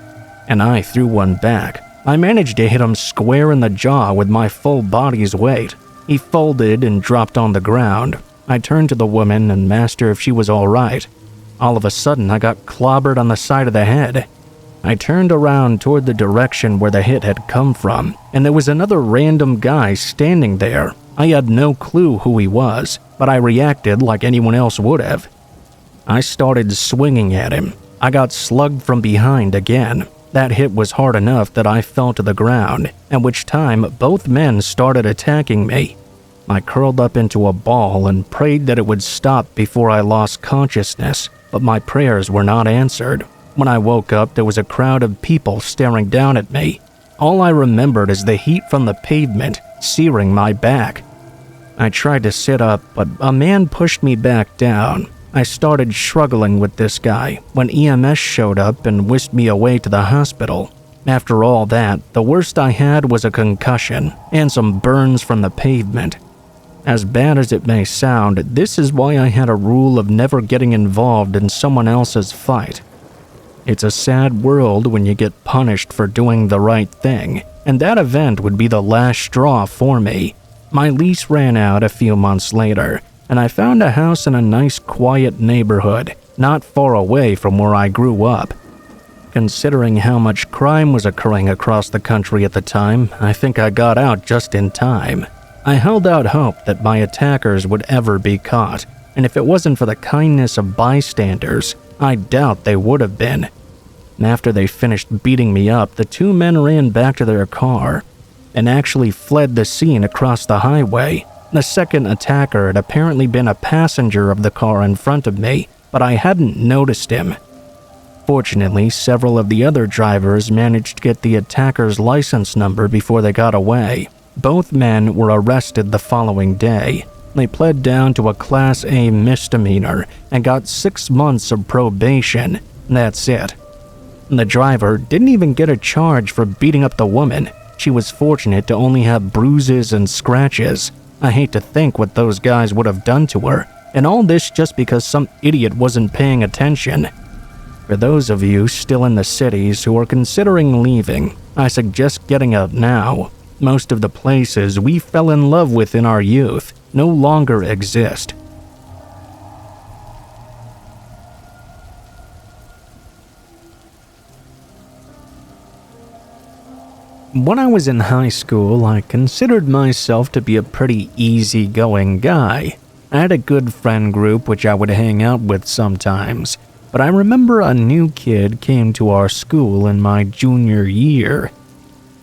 and I threw one back. I managed to hit him square in the jaw with my full body's weight. He folded and dropped on the ground. I turned to the woman and asked her if she was all right. All of a sudden, I got clobbered on the side of the head. I turned around toward the direction where the hit had come from, and there was another random guy standing there. I had no clue who he was, but I reacted like anyone else would have. I started swinging at him. I got slugged from behind again. That hit was hard enough that I fell to the ground, at which time both men started attacking me. I curled up into a ball and prayed that it would stop before I lost consciousness, but my prayers were not answered. When I woke up, there was a crowd of people staring down at me. All I remembered is the heat from the pavement searing my back. I tried to sit up, but a man pushed me back down. I started struggling with this guy when EMS showed up and whisked me away to the hospital. After all that, the worst I had was a concussion and some burns from the pavement. As bad as it may sound, this is why I had a rule of never getting involved in someone else's fight. It's a sad world when you get punished for doing the right thing, and that event would be the last straw for me. My lease ran out a few months later, and I found a house in a nice quiet neighborhood, not far away from where I grew up. Considering how much crime was occurring across the country at the time, I think I got out just in time. I held out hope that my attackers would ever be caught, and if it wasn't for the kindness of bystanders, I doubt they would have been. After they finished beating me up, the two men ran back to their car and actually fled the scene across the highway. The second attacker had apparently been a passenger of the car in front of me, but I hadn't noticed him. Fortunately, several of the other drivers managed to get the attacker's license number before they got away. Both men were arrested the following day. They pled down to a Class A misdemeanor and got 6 months of probation. That's it. The driver didn't even get a charge for beating up the woman. She was fortunate to only have bruises and scratches. I hate to think what those guys would have done to her, and all this just because some idiot wasn't paying attention. For those of you still in the cities who are considering leaving, I suggest getting out now. Most of the places we fell in love with in our youth no longer exist. When I was in high school, I considered myself to be a pretty easygoing guy. I had a good friend group which I would hang out with sometimes, but I remember a new kid came to our school in my junior year.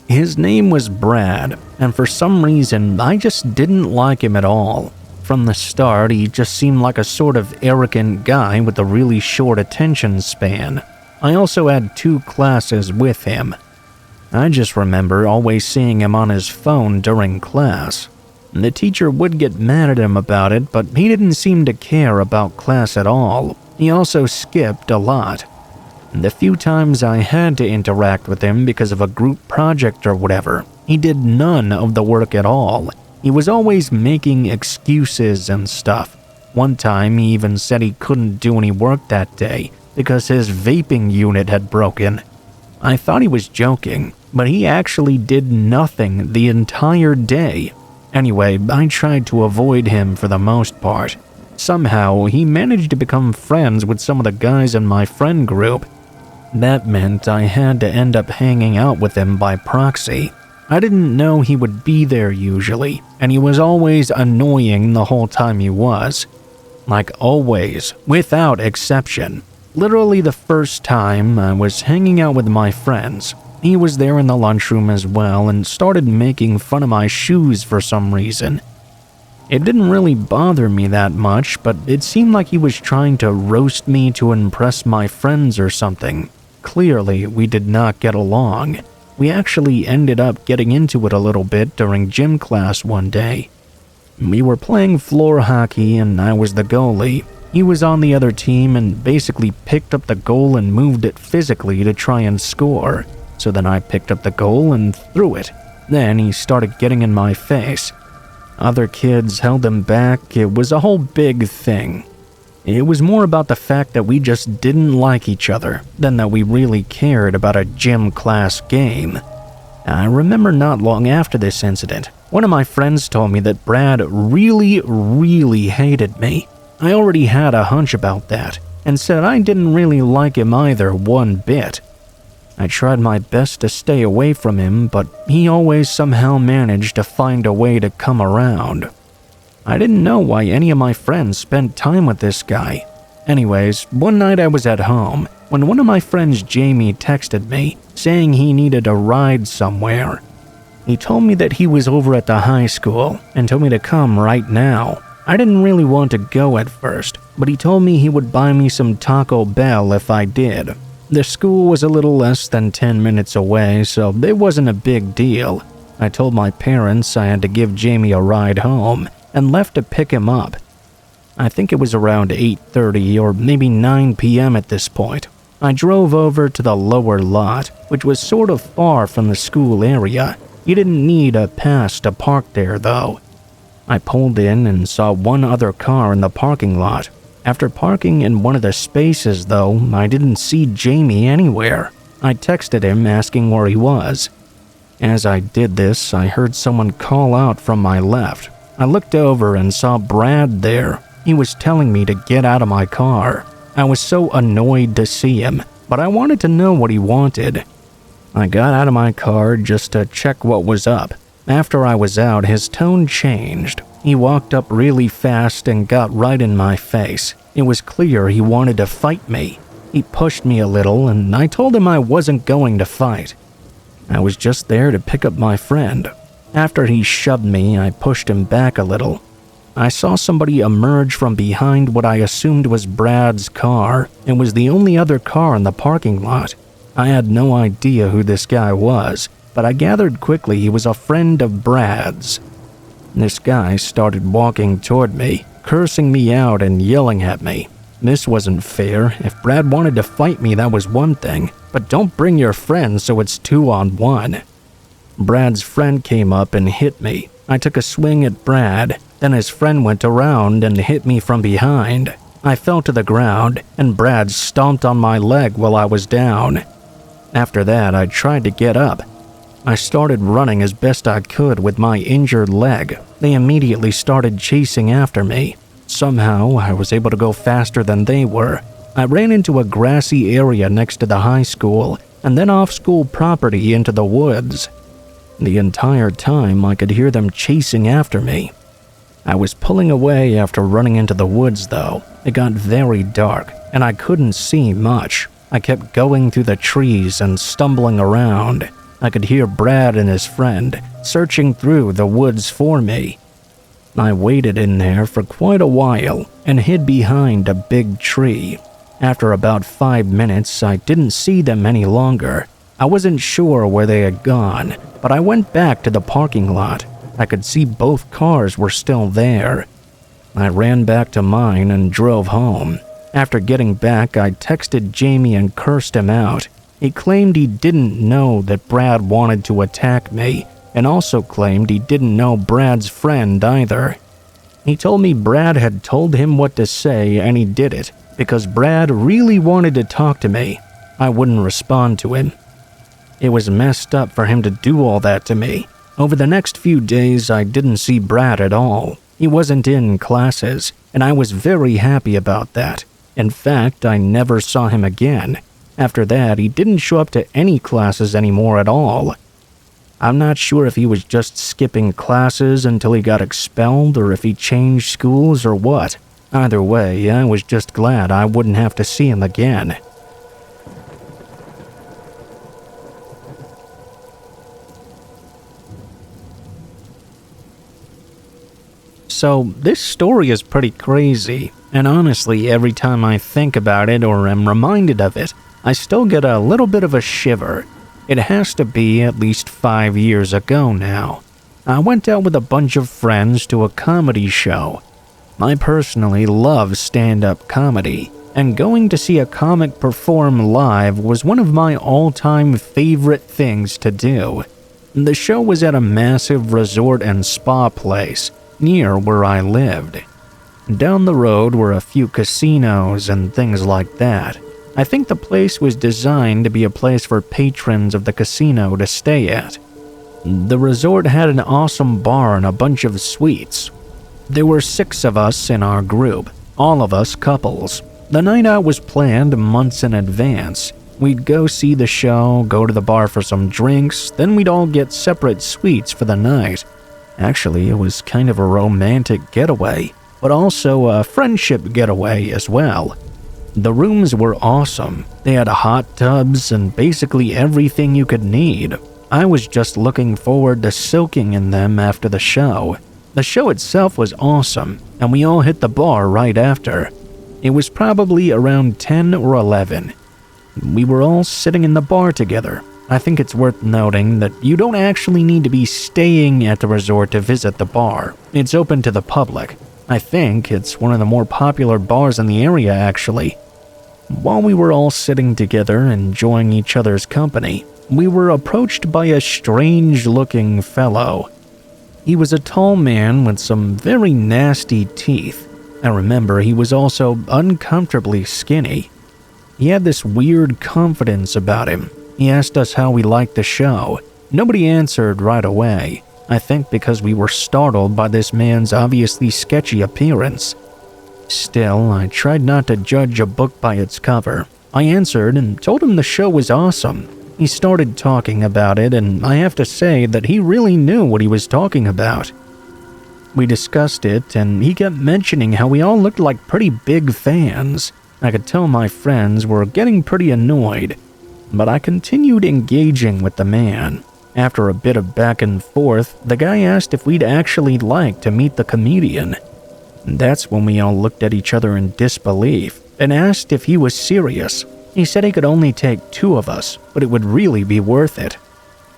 His name was Brad, and for some reason, I just didn't like him at all. From the start, he just seemed like a sort of arrogant guy with a really short attention span. I also had 2 classes with him. I just remember always seeing him on his phone during class. The teacher would get mad at him about it, but he didn't seem to care about class at all. He also skipped a lot. The few times I had to interact with him because of a group project or whatever, he did none of the work at all. He was always making excuses and stuff. One time he even said he couldn't do any work that day because his vaping unit had broken. I thought he was joking, but he actually did nothing the entire day. Anyway, I tried to avoid him for the most part. Somehow, he managed to become friends with some of the guys in my friend group. That meant I had to end up hanging out with him by proxy. I didn't know he would be there usually, and he was always annoying the whole time he was. Like always, without exception. Literally the first time I was hanging out with my friends, he was there in the lunchroom as well and started making fun of my shoes for some reason. It didn't really bother me that much, but it seemed like he was trying to roast me to impress my friends or something. Clearly, we did not get along. We actually ended up getting into it a little bit during gym class one day. We were playing floor hockey and I was the goalie. He was on the other team and basically picked up the goal and moved it physically to try and score. So then I picked up the goal and threw it. Then he started getting in my face. Other kids held him back. It was a whole big thing. It was more about the fact that we just didn't like each other than that we really cared about a gym class game. I remember not long after this incident, one of my friends told me that Brad really hated me. I already had a hunch about that, and said I didn't really like him either one bit. I tried my best to stay away from him, but he always somehow managed to find a way to come around. I didn't know why any of my friends spent time with this guy. Anyways, one night I was at home when one of my friends, Jamie, texted me saying he needed a ride somewhere. He told me that he was over at the high school and told me to come right now. I didn't really want to go at first, but he told me he would buy me some Taco Bell if I did. The school was a little less than 10 minutes away, so it wasn't a big deal. I told my parents I had to give Jamie a ride home and left to pick him up. I think it was around 8:30 or maybe 9 p.m. at this point. I drove over to the lower lot, which was sort of far from the school area. You didn't need a pass to park there, though. I pulled in and saw one other car in the parking lot. After parking in one of the spaces, though, I didn't see Jamie anywhere. I texted him asking where he was. As I did this, I heard someone call out from my left. I looked over and saw Brad there. He was telling me to get out of my car. I was so annoyed to see him, but I wanted to know what he wanted. I got out of my car just to check what was up. After I was out, his tone changed. He walked up really fast and got right in my face. It was clear he wanted to fight me. He pushed me a little, and I told him I wasn't going to fight. I was just there to pick up my friend. After he shoved me, I pushed him back a little. I saw somebody emerge from behind what I assumed was Brad's car. It was the only other car in the parking lot. I had no idea who this guy was, but I gathered quickly he was a friend of Brad's. This guy started walking toward me, cursing me out and yelling at me. This wasn't fair. If Brad wanted to fight me, that was one thing, but don't bring your friends so it's 2-on-1. Brad's friend came up and hit me. I took a swing at Brad, then his friend went around and hit me from behind. I fell to the ground, and Brad stomped on my leg while I was down. After that, I tried to get up. I started running as best I could with my injured leg. They immediately started chasing after me. Somehow, I was able to go faster than they were. I ran into a grassy area next to the high school, and then off school property into the woods. The entire time, I could hear them chasing after me. I was pulling away after running into the woods, though. It got very dark, and I couldn't see much. I kept going through the trees and stumbling around. I could hear Brad and his friend searching through the woods for me. I waited in there for quite a while and hid behind a big tree. After about 5 minutes, I didn't see them any longer. I wasn't sure where they had gone, but I went back to the parking lot. I could see both cars were still there. I ran back to mine and drove home. After getting back, I texted Jamie and cursed him out. He claimed he didn't know that Brad wanted to attack me, and also claimed he didn't know Brad's friend either. He told me Brad had told him what to say and he did it because Brad really wanted to talk to me. I wouldn't respond to him. It was messed up for him to do all that to me. Over the next few days, I didn't see Brad at all. He wasn't in classes, and I was very happy about that. In fact, I never saw him again. After that, he didn't show up to any classes anymore at all. I'm not sure if he was just skipping classes until he got expelled or if he changed schools or what. Either way, I was just glad I wouldn't have to see him again. So, this story is pretty crazy, and honestly, every time I think about it or am reminded of it, I still get a little bit of a shiver. It has to be at least 5 years ago now. I went out with a bunch of friends to a comedy show. I personally love stand-up comedy, and going to see a comic perform live was one of my all-time favorite things to do. The show was at a massive resort and spa place near where I lived. Down the road were a few casinos and things like that. I think the place was designed to be a place for patrons of the casino to stay at. The resort had an awesome bar and a bunch of suites. There were 6 of us in our group, all of us couples. The night out was planned months in advance. We'd go see the show, go to the bar for some drinks, then we'd all get separate suites for the night. Actually, it was kind of a romantic getaway, but also a friendship getaway as well. The rooms were awesome. They had hot tubs and basically everything you could need. I was just looking forward to soaking in them after the show. The show itself was awesome, and we all hit the bar right after. It was probably around 10 or 11. We were all sitting in the bar together. I think it's worth noting that you don't actually need to be staying at the resort to visit the bar. It's open to the public. I think it's one of the more popular bars in the area, actually. While we were all sitting together, enjoying each other's company, we were approached by a strange-looking fellow. He was a tall man with some very nasty teeth. I remember he was also uncomfortably skinny. He had this weird confidence about him. He asked us how we liked the show. Nobody answered right away. I think because we were startled by this man's obviously sketchy appearance. Still, I tried not to judge a book by its cover. I answered and told him the show was awesome. He started talking about it, and I have to say that he really knew what he was talking about. We discussed it, and he kept mentioning how we all looked like pretty big fans. I could tell my friends were getting pretty annoyed, but I continued engaging with the man. After a bit of back and forth, the guy asked if we'd actually like to meet the comedian. That's when we all looked at each other in disbelief and asked if he was serious. He said he could only take 2 of us, but it would really be worth it.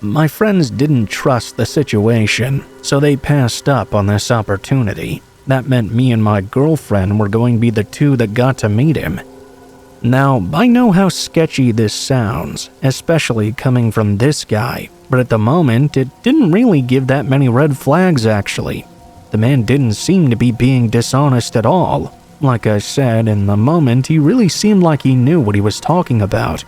My friends didn't trust the situation, so they passed up on this opportunity. That meant me and my girlfriend were going to be the 2 that got to meet him. Now, I know how sketchy this sounds, especially coming from this guy, but at the moment, it didn't really give that many red flags actually. The man didn't seem to be being dishonest at all. Like I said, in the moment, he really seemed like he knew what he was talking about.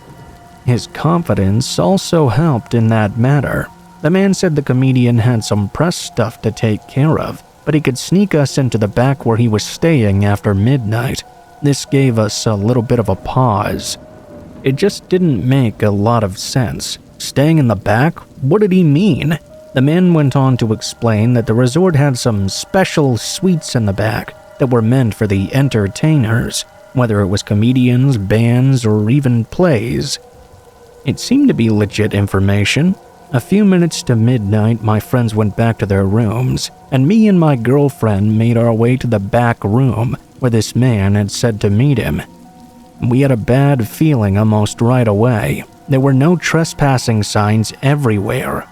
His confidence also helped in that matter. The man said the comedian had some press stuff to take care of, but he could sneak us into the back where he was staying after midnight. This gave us a little bit of a pause. It just didn't make a lot of sense. Staying in the back? What did he mean? The man went on to explain that the resort had some special suites in the back that were meant for the entertainers, whether it was comedians, bands, or even plays. It seemed to be legit information. A few minutes to midnight, my friends went back to their rooms, and me and my girlfriend made our way to the back room where this man had said to meet him. We had a bad feeling almost right away. There were no trespassing signs everywhere.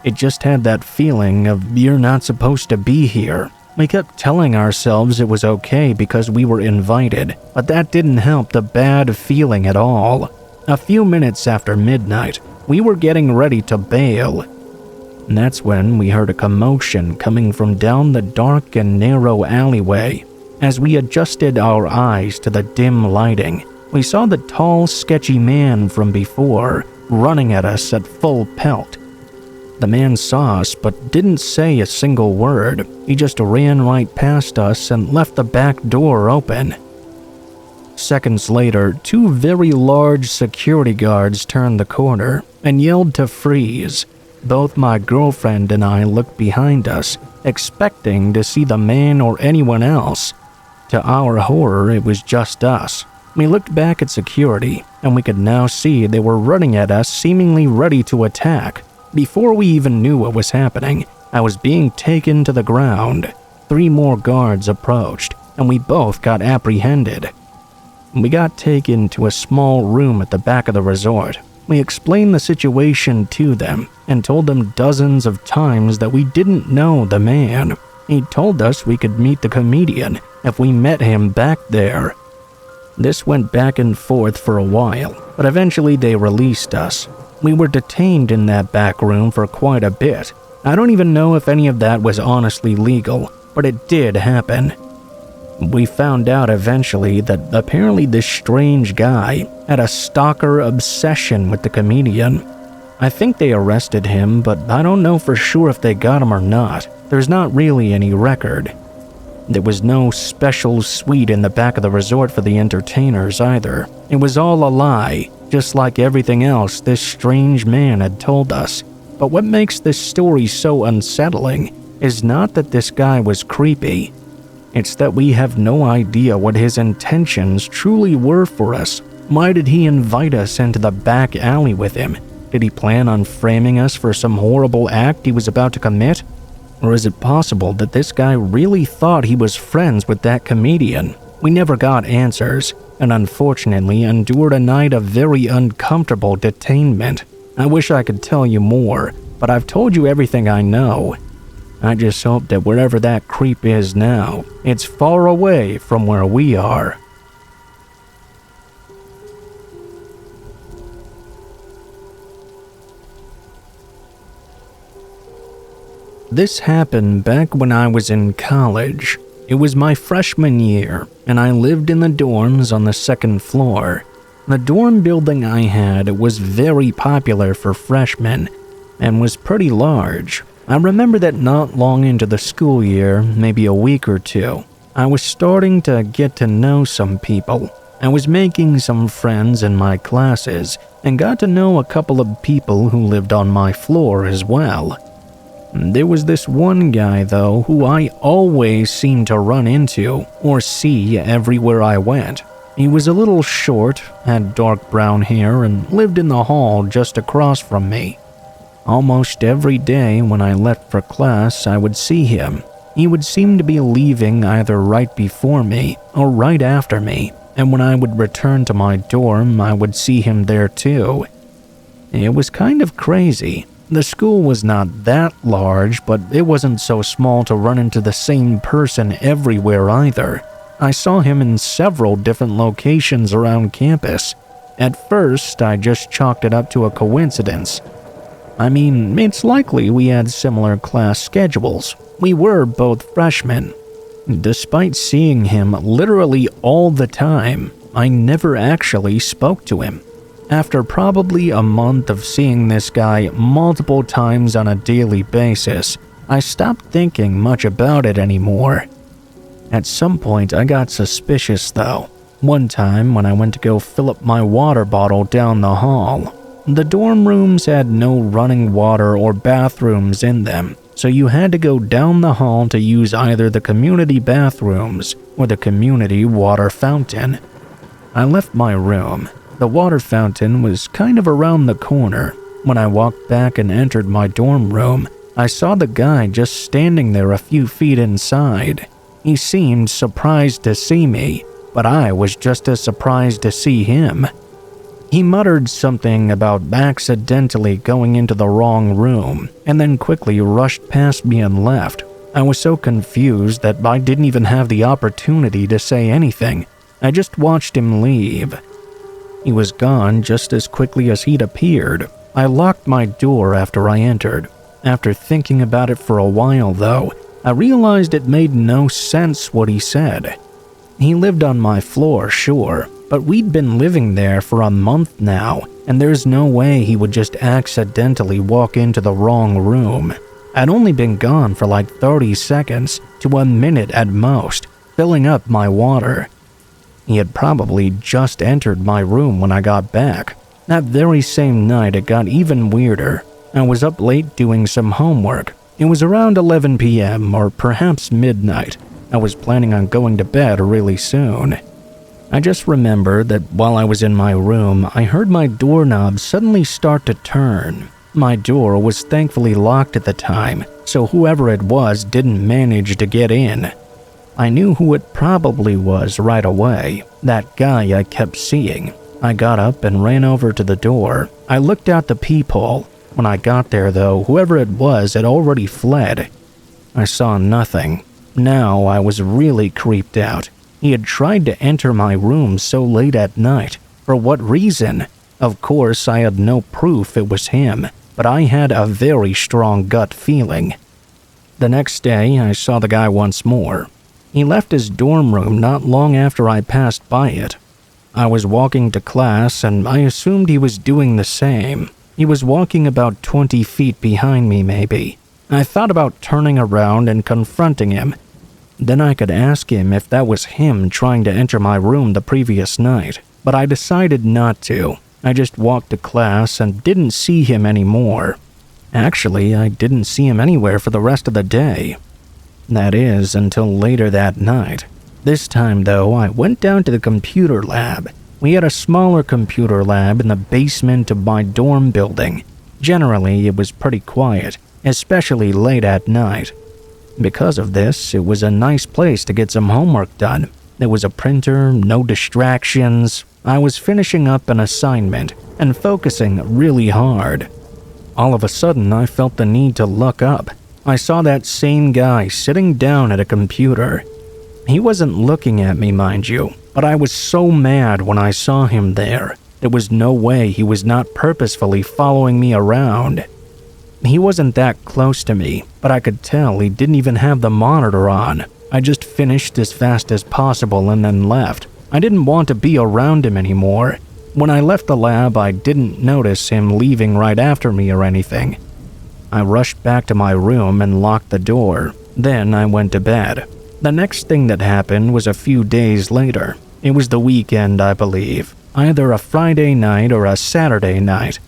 It just had that feeling of you're not supposed to be here. We kept telling ourselves it was okay because we were invited, but that didn't help the bad feeling at all. A few minutes after midnight, we were getting ready to bail. And that's when we heard a commotion coming from down the dark and narrow alleyway. As we adjusted our eyes to the dim lighting, we saw the tall, sketchy man from before running at us at full pelt. The man saw us but didn't say a single word. He just ran right past us and left the back door open. Seconds later, two very large security guards turned the corner and yelled to freeze. Both my girlfriend and I looked behind us, expecting to see the man or anyone else. To our horror, it was just us. We looked back at security, and we could now see they were running at us, seemingly ready to attack. Before we even knew what was happening, I was being taken to the ground. 3 more guards approached, and we both got apprehended. We got taken to a small room at the back of the resort. We explained the situation to them and told them dozens of times that we didn't know the man. He told us we could meet the comedian if we met him back there. This went back and forth for a while, but eventually they released us. We were detained in that back room for quite a bit. I don't even know if any of that was honestly legal, but it did happen. We found out eventually that apparently this strange guy had a stalker obsession with the comedian. I think they arrested him, but I don't know for sure if they got him or not. There's not really any record. There was no special suite in the back of the resort for the entertainers either. It was all a lie, just like everything else this strange man had told us. But what makes this story so unsettling is not that this guy was creepy. It's that we have no idea what his intentions truly were for us. Why did he invite us into the back alley with him? Did he plan on framing us for some horrible act he was about to commit? Or is it possible that this guy really thought he was friends with that comedian? We never got answers, and unfortunately endured a night of very uncomfortable detainment. I wish I could tell you more, but I've told you everything I know. I just hope that wherever that creep is now, it's far away from where we are. This happened back when I was in college. It was my freshman year, and I lived in the dorms on the 2nd floor. The dorm building I had was very popular for freshmen and was pretty large. I remember that not long into the school year, maybe a week or two, I was starting to get to know some people. I was making some friends in my classes and got to know a couple of people who lived on my floor as well. There was this one guy, though, who I always seemed to run into or see everywhere I went. He was a little short, had dark brown hair, and lived in the hall just across from me. Almost every day when I left for class, I would see him. He would seem to be leaving either right before me or right after me, and when I would return to my dorm, I would see him there too. It was kind of crazy. The school was not that large, but it wasn't so small to run into the same person everywhere either. I saw him in several different locations around campus. At first, I just chalked it up to a coincidence. I mean, it's likely we had similar class schedules. We were both freshmen. Despite seeing him literally all the time, I never actually spoke to him. After probably a month of seeing this guy multiple times on a daily basis, I stopped thinking much about it anymore. At some point, I got suspicious though. One time when I went to go fill up my water bottle down the hall, the dorm rooms had no running water or bathrooms in them, so you had to go down the hall to use either the community bathrooms or the community water fountain. I left my room. The water fountain was kind of around the corner. When I walked back and entered my dorm room, I saw the guy just standing there a few feet inside. He seemed surprised to see me, but I was just as surprised to see him. He muttered something about accidentally going into the wrong room and then quickly rushed past me and left. I was so confused that I didn't even have the opportunity to say anything. I just watched him leave. He was gone just as quickly as he'd appeared. I locked my door after I entered. After thinking about it for a while, though, I realized it made no sense what he said. He lived on my floor, sure, but we'd been living there for a month now, and there's no way he would just accidentally walk into the wrong room. I'd only been gone for like 30 seconds to a minute at most, filling up my water. He had probably just entered my room when I got back. That very same night it got even weirder. I was up late doing some homework. It was around 11 p.m. or perhaps midnight. I was planning on going to bed really soon. I just remembered that while I was in my room, I heard my doorknob suddenly start to turn. My door was thankfully locked at the time, so whoever it was didn't manage to get in. I knew who it probably was right away, that guy I kept seeing. I got up and ran over to the door. I looked out the peephole. When I got there, though, whoever it was had already fled. I saw nothing. Now I was really creeped out. He had tried to enter my room so late at night. For what reason? Of course, I had no proof it was him, but I had a very strong gut feeling. The next day, I saw the guy once more. He left his dorm room not long after I passed by it. I was walking to class, and I assumed he was doing the same. He was walking about 20 feet behind me, maybe. I thought about turning around and confronting him. Then I could ask him if that was him trying to enter my room the previous night, but I decided not to. I just walked to class and didn't see him anymore. Actually, I didn't see him anywhere for the rest of the day. That is, until later that night. This time, though, I went down to the computer lab. We had a smaller computer lab in the basement of my dorm building. Generally, it was pretty quiet, especially late at night. Because of this, it was a nice place to get some homework done. There was a printer, no distractions. I was finishing up an assignment and focusing really hard. All of a sudden, I felt the need to look up. I saw that same guy sitting down at a computer. He wasn't looking at me, mind you, but I was so mad when I saw him there. There was no way he was not purposefully following me around. He wasn't that close to me, but I could tell he didn't even have the monitor on. I just finished as fast as possible and then left. I didn't want to be around him anymore. When I left the lab, I didn't notice him leaving right after me or anything. I rushed back to my room and locked the door. Then I went to bed. The next thing that happened was a few days later. It was the weekend, I believe. Either a Friday night or a Saturday night.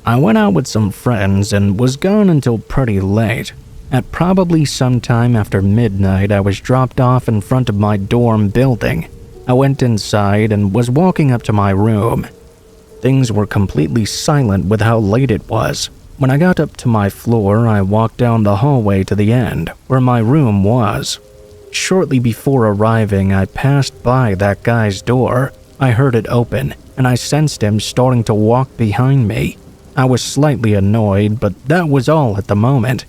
I went out with some friends and was gone until pretty late. At probably sometime after midnight, I was dropped off in front of my dorm building. I went inside and was walking up to my room. Things were completely silent with how late it was. When I got up to my floor, I walked down the hallway to the end, where my room was. Shortly before arriving, I passed by that guy's door. I heard it open, and I sensed him starting to walk behind me. I was slightly annoyed, but that was all at the moment.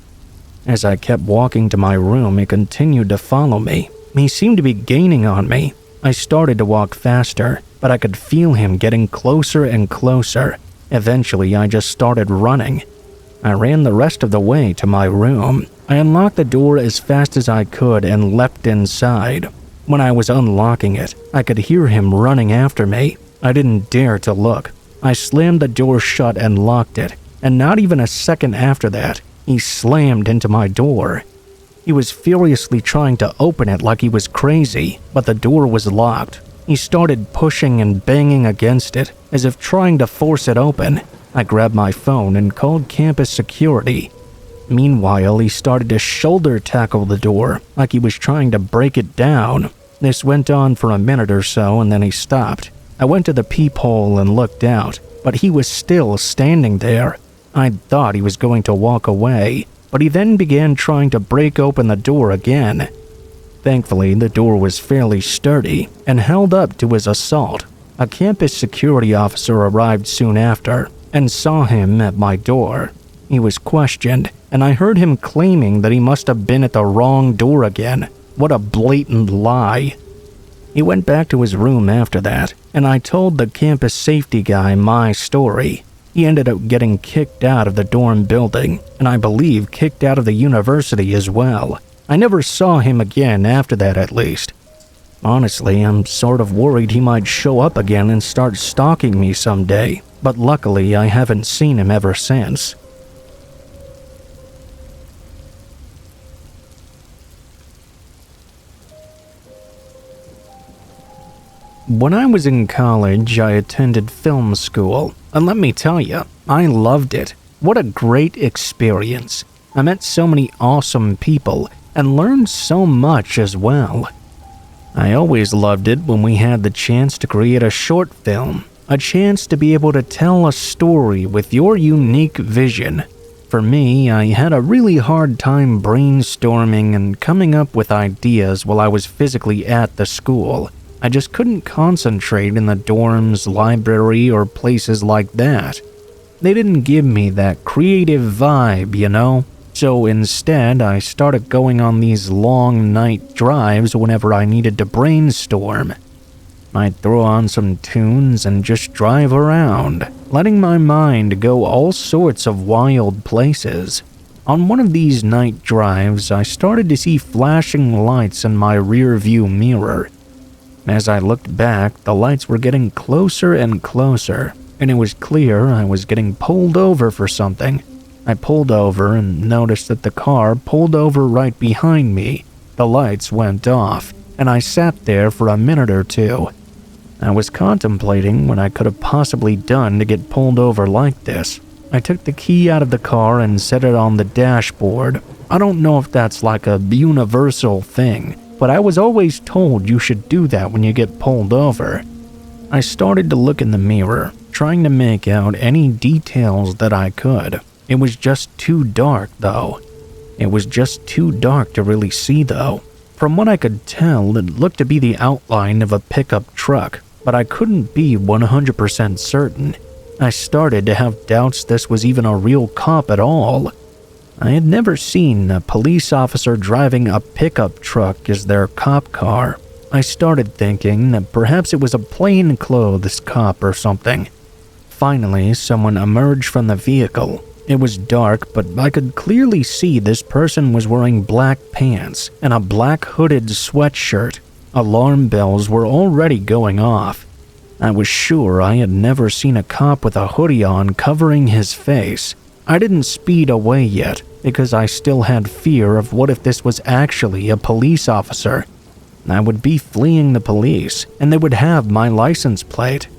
As I kept walking to my room, he continued to follow me. He seemed to be gaining on me. I started to walk faster, but I could feel him getting closer and closer. Eventually, I just started running. I ran the rest of the way to my room. I unlocked the door as fast as I could and leapt inside. When I was unlocking it, I could hear him running after me. I didn't dare to look. I slammed the door shut and locked it, and not even a second after that, he slammed into my door. He was furiously trying to open it like he was crazy, but the door was locked. He started pushing and banging against it, as if trying to force it open. I grabbed my phone and called campus security. Meanwhile, he started to shoulder tackle the door, like he was trying to break it down. This went on for a minute or so, and then he stopped. I went to the peephole and looked out, but he was still standing there. I thought he was going to walk away, but he then began trying to break open the door again. Thankfully, the door was fairly sturdy and held up to his assault. A campus security officer arrived soon after and saw him at my door. He was questioned, and I heard him claiming that he must have been at the wrong door again. What a blatant lie. He went back to his room after that, and I told the campus safety guy my story. He ended up getting kicked out of the dorm building, and I believe kicked out of the university as well. I never saw him again after that, at least. Honestly, I'm sort of worried he might show up again and start stalking me someday, but luckily I haven't seen him ever since. When I was in college, I attended film school, and let me tell you, I loved it. What a great experience. I met so many awesome people and learned so much as well. I always loved it when we had the chance to create a short film, a chance to be able to tell a story with your unique vision. For me, I had a really hard time brainstorming and coming up with ideas while I was physically at the school. I just couldn't concentrate in the dorms, library, or places like that. They didn't give me that creative vibe, you know? So instead, I started going on these long night drives whenever I needed to brainstorm. I'd throw on some tunes and just drive around, letting my mind go all sorts of wild places. On one of these night drives, I started to see flashing lights in my rear view mirror. As I looked back, the lights were getting closer and closer, and it was clear I was getting pulled over for something. I pulled over and noticed that the car pulled over right behind me. The lights went off, and I sat there for a minute or two. I was contemplating what I could have possibly done to get pulled over like this. I took the key out of the car and set it on the dashboard. I don't know if that's like a universal thing, but I was always told you should do that when you get pulled over. I started to look in the mirror, trying to make out any details that I could. It was just too dark, though. It was just too dark to really see, though. From what I could tell, it looked to be the outline of a pickup truck, but I couldn't be 100% certain. I started to have doubts this was even a real cop at all. I had never seen a police officer driving a pickup truck as their cop car. I started thinking that perhaps it was a plainclothes cop or something. Finally, someone emerged from the vehicle. It was dark, but I could clearly see this person was wearing black pants and a black hooded sweatshirt. Alarm bells were already going off. I was sure I had never seen a cop with a hoodie on covering his face. I didn't speed away yet because I still had fear of what if this was actually a police officer. I would be fleeing the police, and they would have my license plate.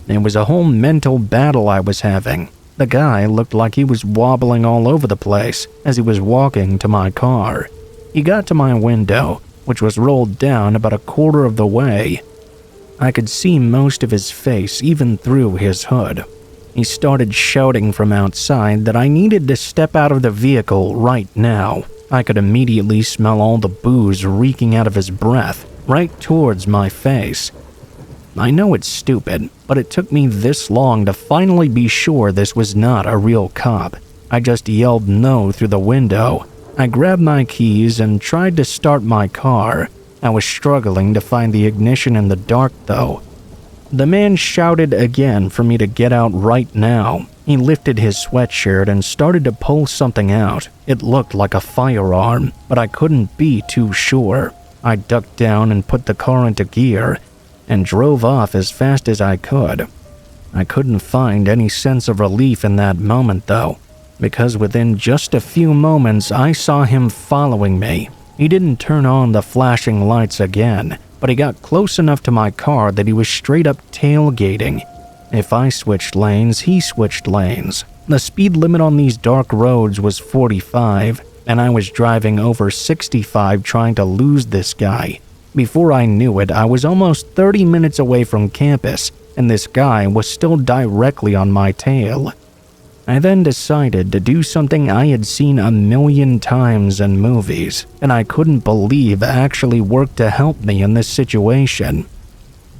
It was a whole mental battle I was having. The guy looked like he was wobbling all over the place as he was walking to my car. He got to my window, which was rolled down about a quarter of the way. I could see most of his face even through his hood. He started shouting from outside that I needed to step out of the vehicle right now. I could immediately smell all the booze reeking out of his breath right towards my face. I know it's stupid, but it took me this long to finally be sure this was not a real cop. I just yelled no through the window. I grabbed my keys and tried to start my car. I was struggling to find the ignition in the dark, though. The man shouted again for me to get out right now. He lifted his sweatshirt and started to pull something out. It looked like a firearm, but I couldn't be too sure. I ducked down and put the car into gear and drove off as fast as I could. I couldn't find any sense of relief in that moment, though, because within just a few moments I saw him following me. He didn't turn on the flashing lights again, but he got close enough to my car that he was straight up tailgating. If I switched lanes, he switched lanes. The speed limit on these dark roads was 45, and I was driving over 65 trying to lose this guy. Before I knew it, I was almost 30 minutes away from campus, and this guy was still directly on my tail. I then decided to do something I had seen a million times in movies, and I couldn't believe actually worked to help me in this situation.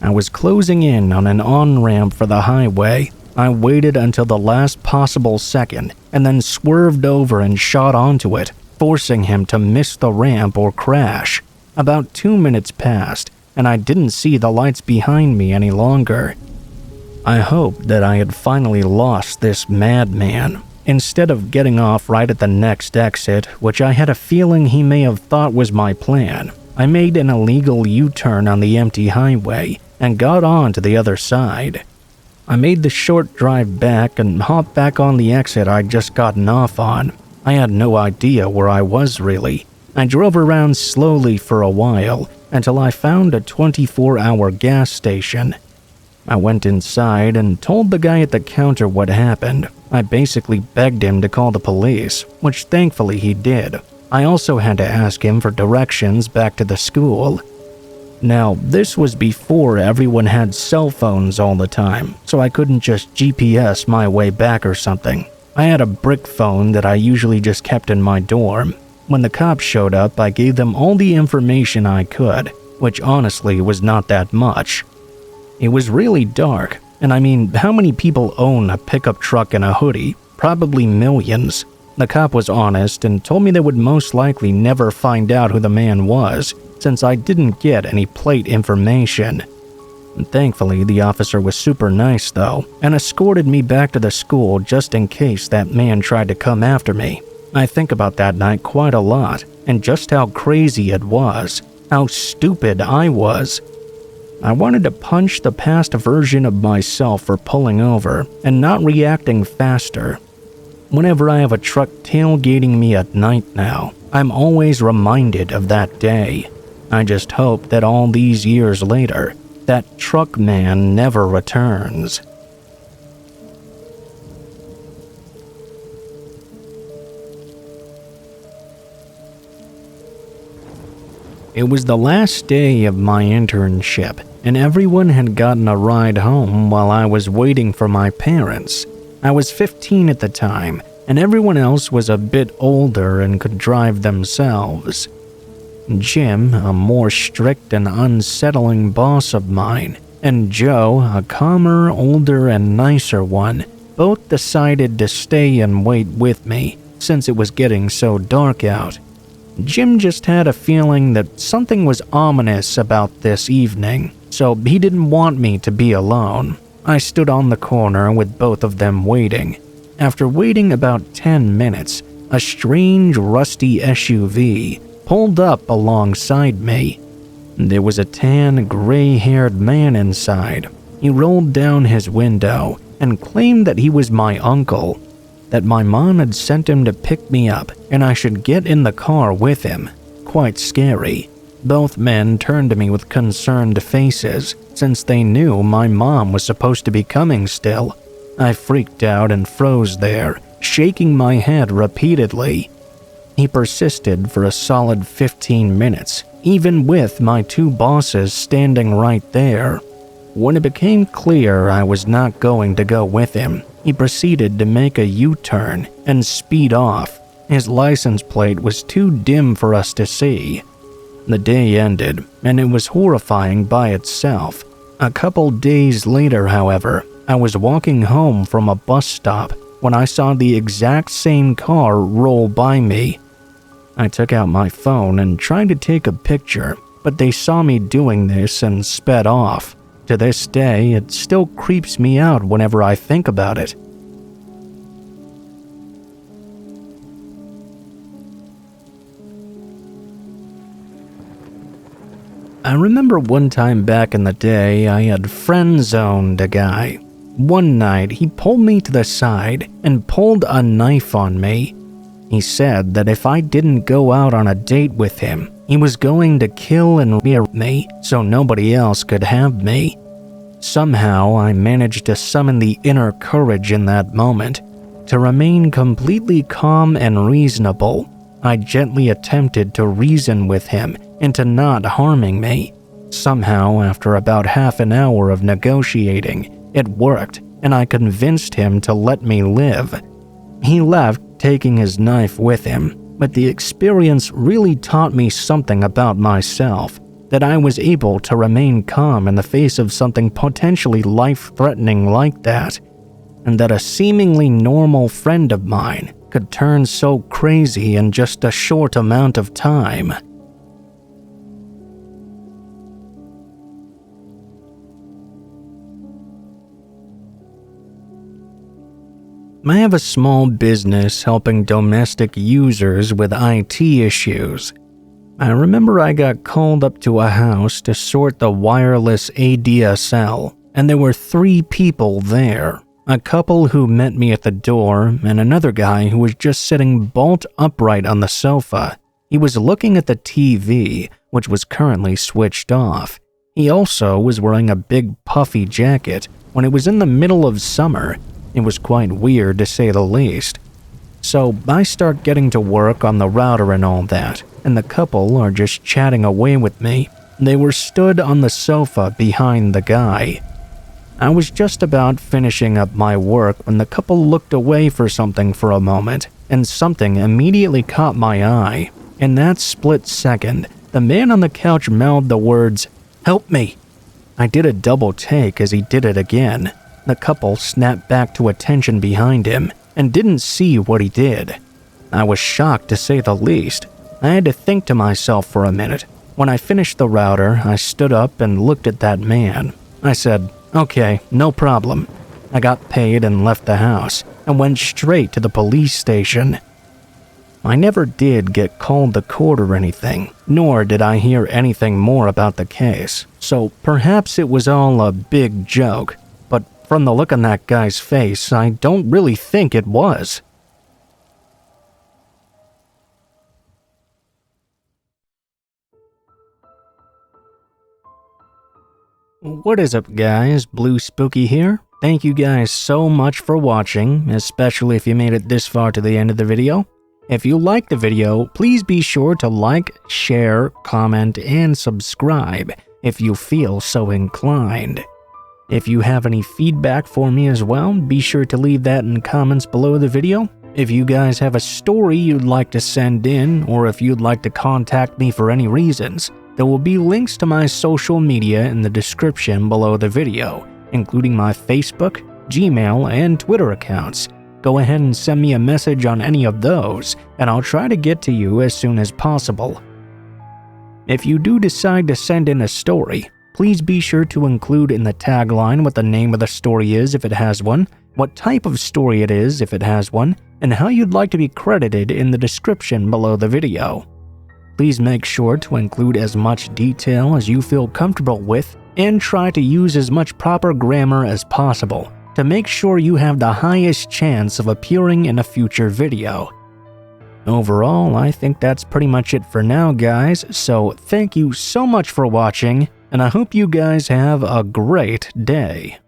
I was closing in on an on-ramp for the highway. I waited until the last possible second and then swerved over and shot onto it, forcing him to miss the ramp or crash. About 2 minutes passed, and I didn't see the lights behind me any longer. I hoped that I had finally lost this madman. Instead of getting off right at the next exit, which I had a feeling he may have thought was my plan, I made an illegal U-turn on the empty highway and got on to the other side. I made the short drive back and hopped back on the exit I'd just gotten off on. I had no idea where I was really. I drove around slowly for a while until I found a 24-hour gas station. I went inside and told the guy at the counter what happened. I basically begged him to call the police, which thankfully he did. I also had to ask him for directions back to the school. Now, this was before everyone had cell phones all the time, so I couldn't just GPS my way back or something. I had a brick phone that I usually just kept in my dorm. When the cops showed up, I gave them all the information I could, which honestly was not that much. It was really dark, and I mean, how many people own a pickup truck and a hoodie? Probably millions. The cop was honest and told me they would most likely never find out who the man was, since I didn't get any plate information. Thankfully, the officer was super nice though, and escorted me back to the school just in case that man tried to come after me. I think about that night quite a lot, and just how crazy it was, how stupid I was. I wanted to punch the past version of myself for pulling over and not reacting faster. Whenever I have a truck tailgating me at night now, I'm always reminded of that day. I just hope that all these years later, that truck man never returns. It was the last day of my internship, and everyone had gotten a ride home while I was waiting for my parents. I was 15 at the time, and everyone else was a bit older and could drive themselves. Jim, a more strict and unsettling boss of mine, and Joe, a calmer, older, and nicer one, both decided to stay and wait with me since it was getting so dark out. Jim just had a feeling that something was ominous about this evening, so he didn't want me to be alone. I stood on the corner with both of them waiting. After waiting about 10 minutes, a strange, rusty SUV pulled up alongside me. There was a tan, gray-haired man inside. He rolled down his window and claimed that he was my uncle, that my mom had sent him to pick me up and I should get in the car with him. Quite scary. Both men turned to me with concerned faces since they knew my mom was supposed to be coming still. I freaked out and froze there, shaking my head repeatedly. He persisted for a solid 15 minutes, even with my two bosses standing right there. When it became clear I was not going to go with him, he proceeded to make a U-turn and speed off. His license plate was too dim for us to see. The day ended, and it was horrifying by itself. A couple days later, however, I was walking home from a bus stop when I saw the exact same car roll by me. I took out my phone and tried to take a picture, but they saw me doing this and sped off. To this day, it still creeps me out whenever I think about it. I remember one time back in the day, I had friend-zoned a guy. One night, he pulled me to the side and pulled a knife on me. He said that if I didn't go out on a date with him, he was going to kill and rear me so nobody else could have me. Somehow, I managed to summon the inner courage in that moment. To remain completely calm and reasonable, I gently attempted to reason with him into not harming me. Somehow, after about half an hour of negotiating, it worked, and I convinced him to let me live. He left, taking his knife with him, but the experience really taught me something about myself. that I was able to remain calm in the face of something potentially life-threatening like that, and that a seemingly normal friend of mine could turn so crazy in just a short amount of time. I have a small business helping domestic users with IT issues. I remember I got called up to a house to sort the wireless ADSL, and there were 3 people there. A couple who met me at the door, and another guy who was just sitting bolt upright on the sofa. He was looking at the TV, which was currently switched off. He also was wearing a big puffy jacket when it was in the middle of summer. It was quite weird to say the least. So I start getting to work on the router and all that, and the couple are just chatting away with me. They were stood on the sofa behind the guy. I was just about finishing up my work when the couple looked away for something for a moment, and something immediately caught my eye. In that split second, the man on the couch mouthed the words, "Help me." I did a double take as he did it again. The couple snapped back to attention behind him and didn't see what he did. I was shocked to say the least. I had to think to myself for a minute. When I finished the router, I stood up and looked at that man. I said, "Okay, no problem." I got paid and left the house and went straight to the police station. I never did get called to court or anything, nor did I hear anything more about the case, so perhaps it was all a big joke. But from the look on that guy's face, I don't really think it was. What is up, guys? Blue Spooky here. Thank you guys so much for watching, especially if you made it this far to the end of the video. If you liked the video, please be sure to like, share, comment, and subscribe if you feel so inclined. If you have any feedback for me as well, be sure to leave that in comments below the video. If you guys have a story you'd like to send in, or if you'd like to contact me for any reasons, there will be links to my social media in the description below the video, including my Facebook, Gmail, and Twitter accounts. Go ahead and send me a message on any of those, and I'll try to get to you as soon as possible. If you do decide to send in a story, please be sure to include in the tagline what the name of the story is if it has one, what type of story it is if it has one, and how you'd like to be credited in the description below the video. Please make sure to include as much detail as you feel comfortable with, and try to use as much proper grammar as possible to make sure you have the highest chance of appearing in a future video. Overall, I think that's pretty much it for now, guys, so thank you so much for watching, and I hope you guys have a great day.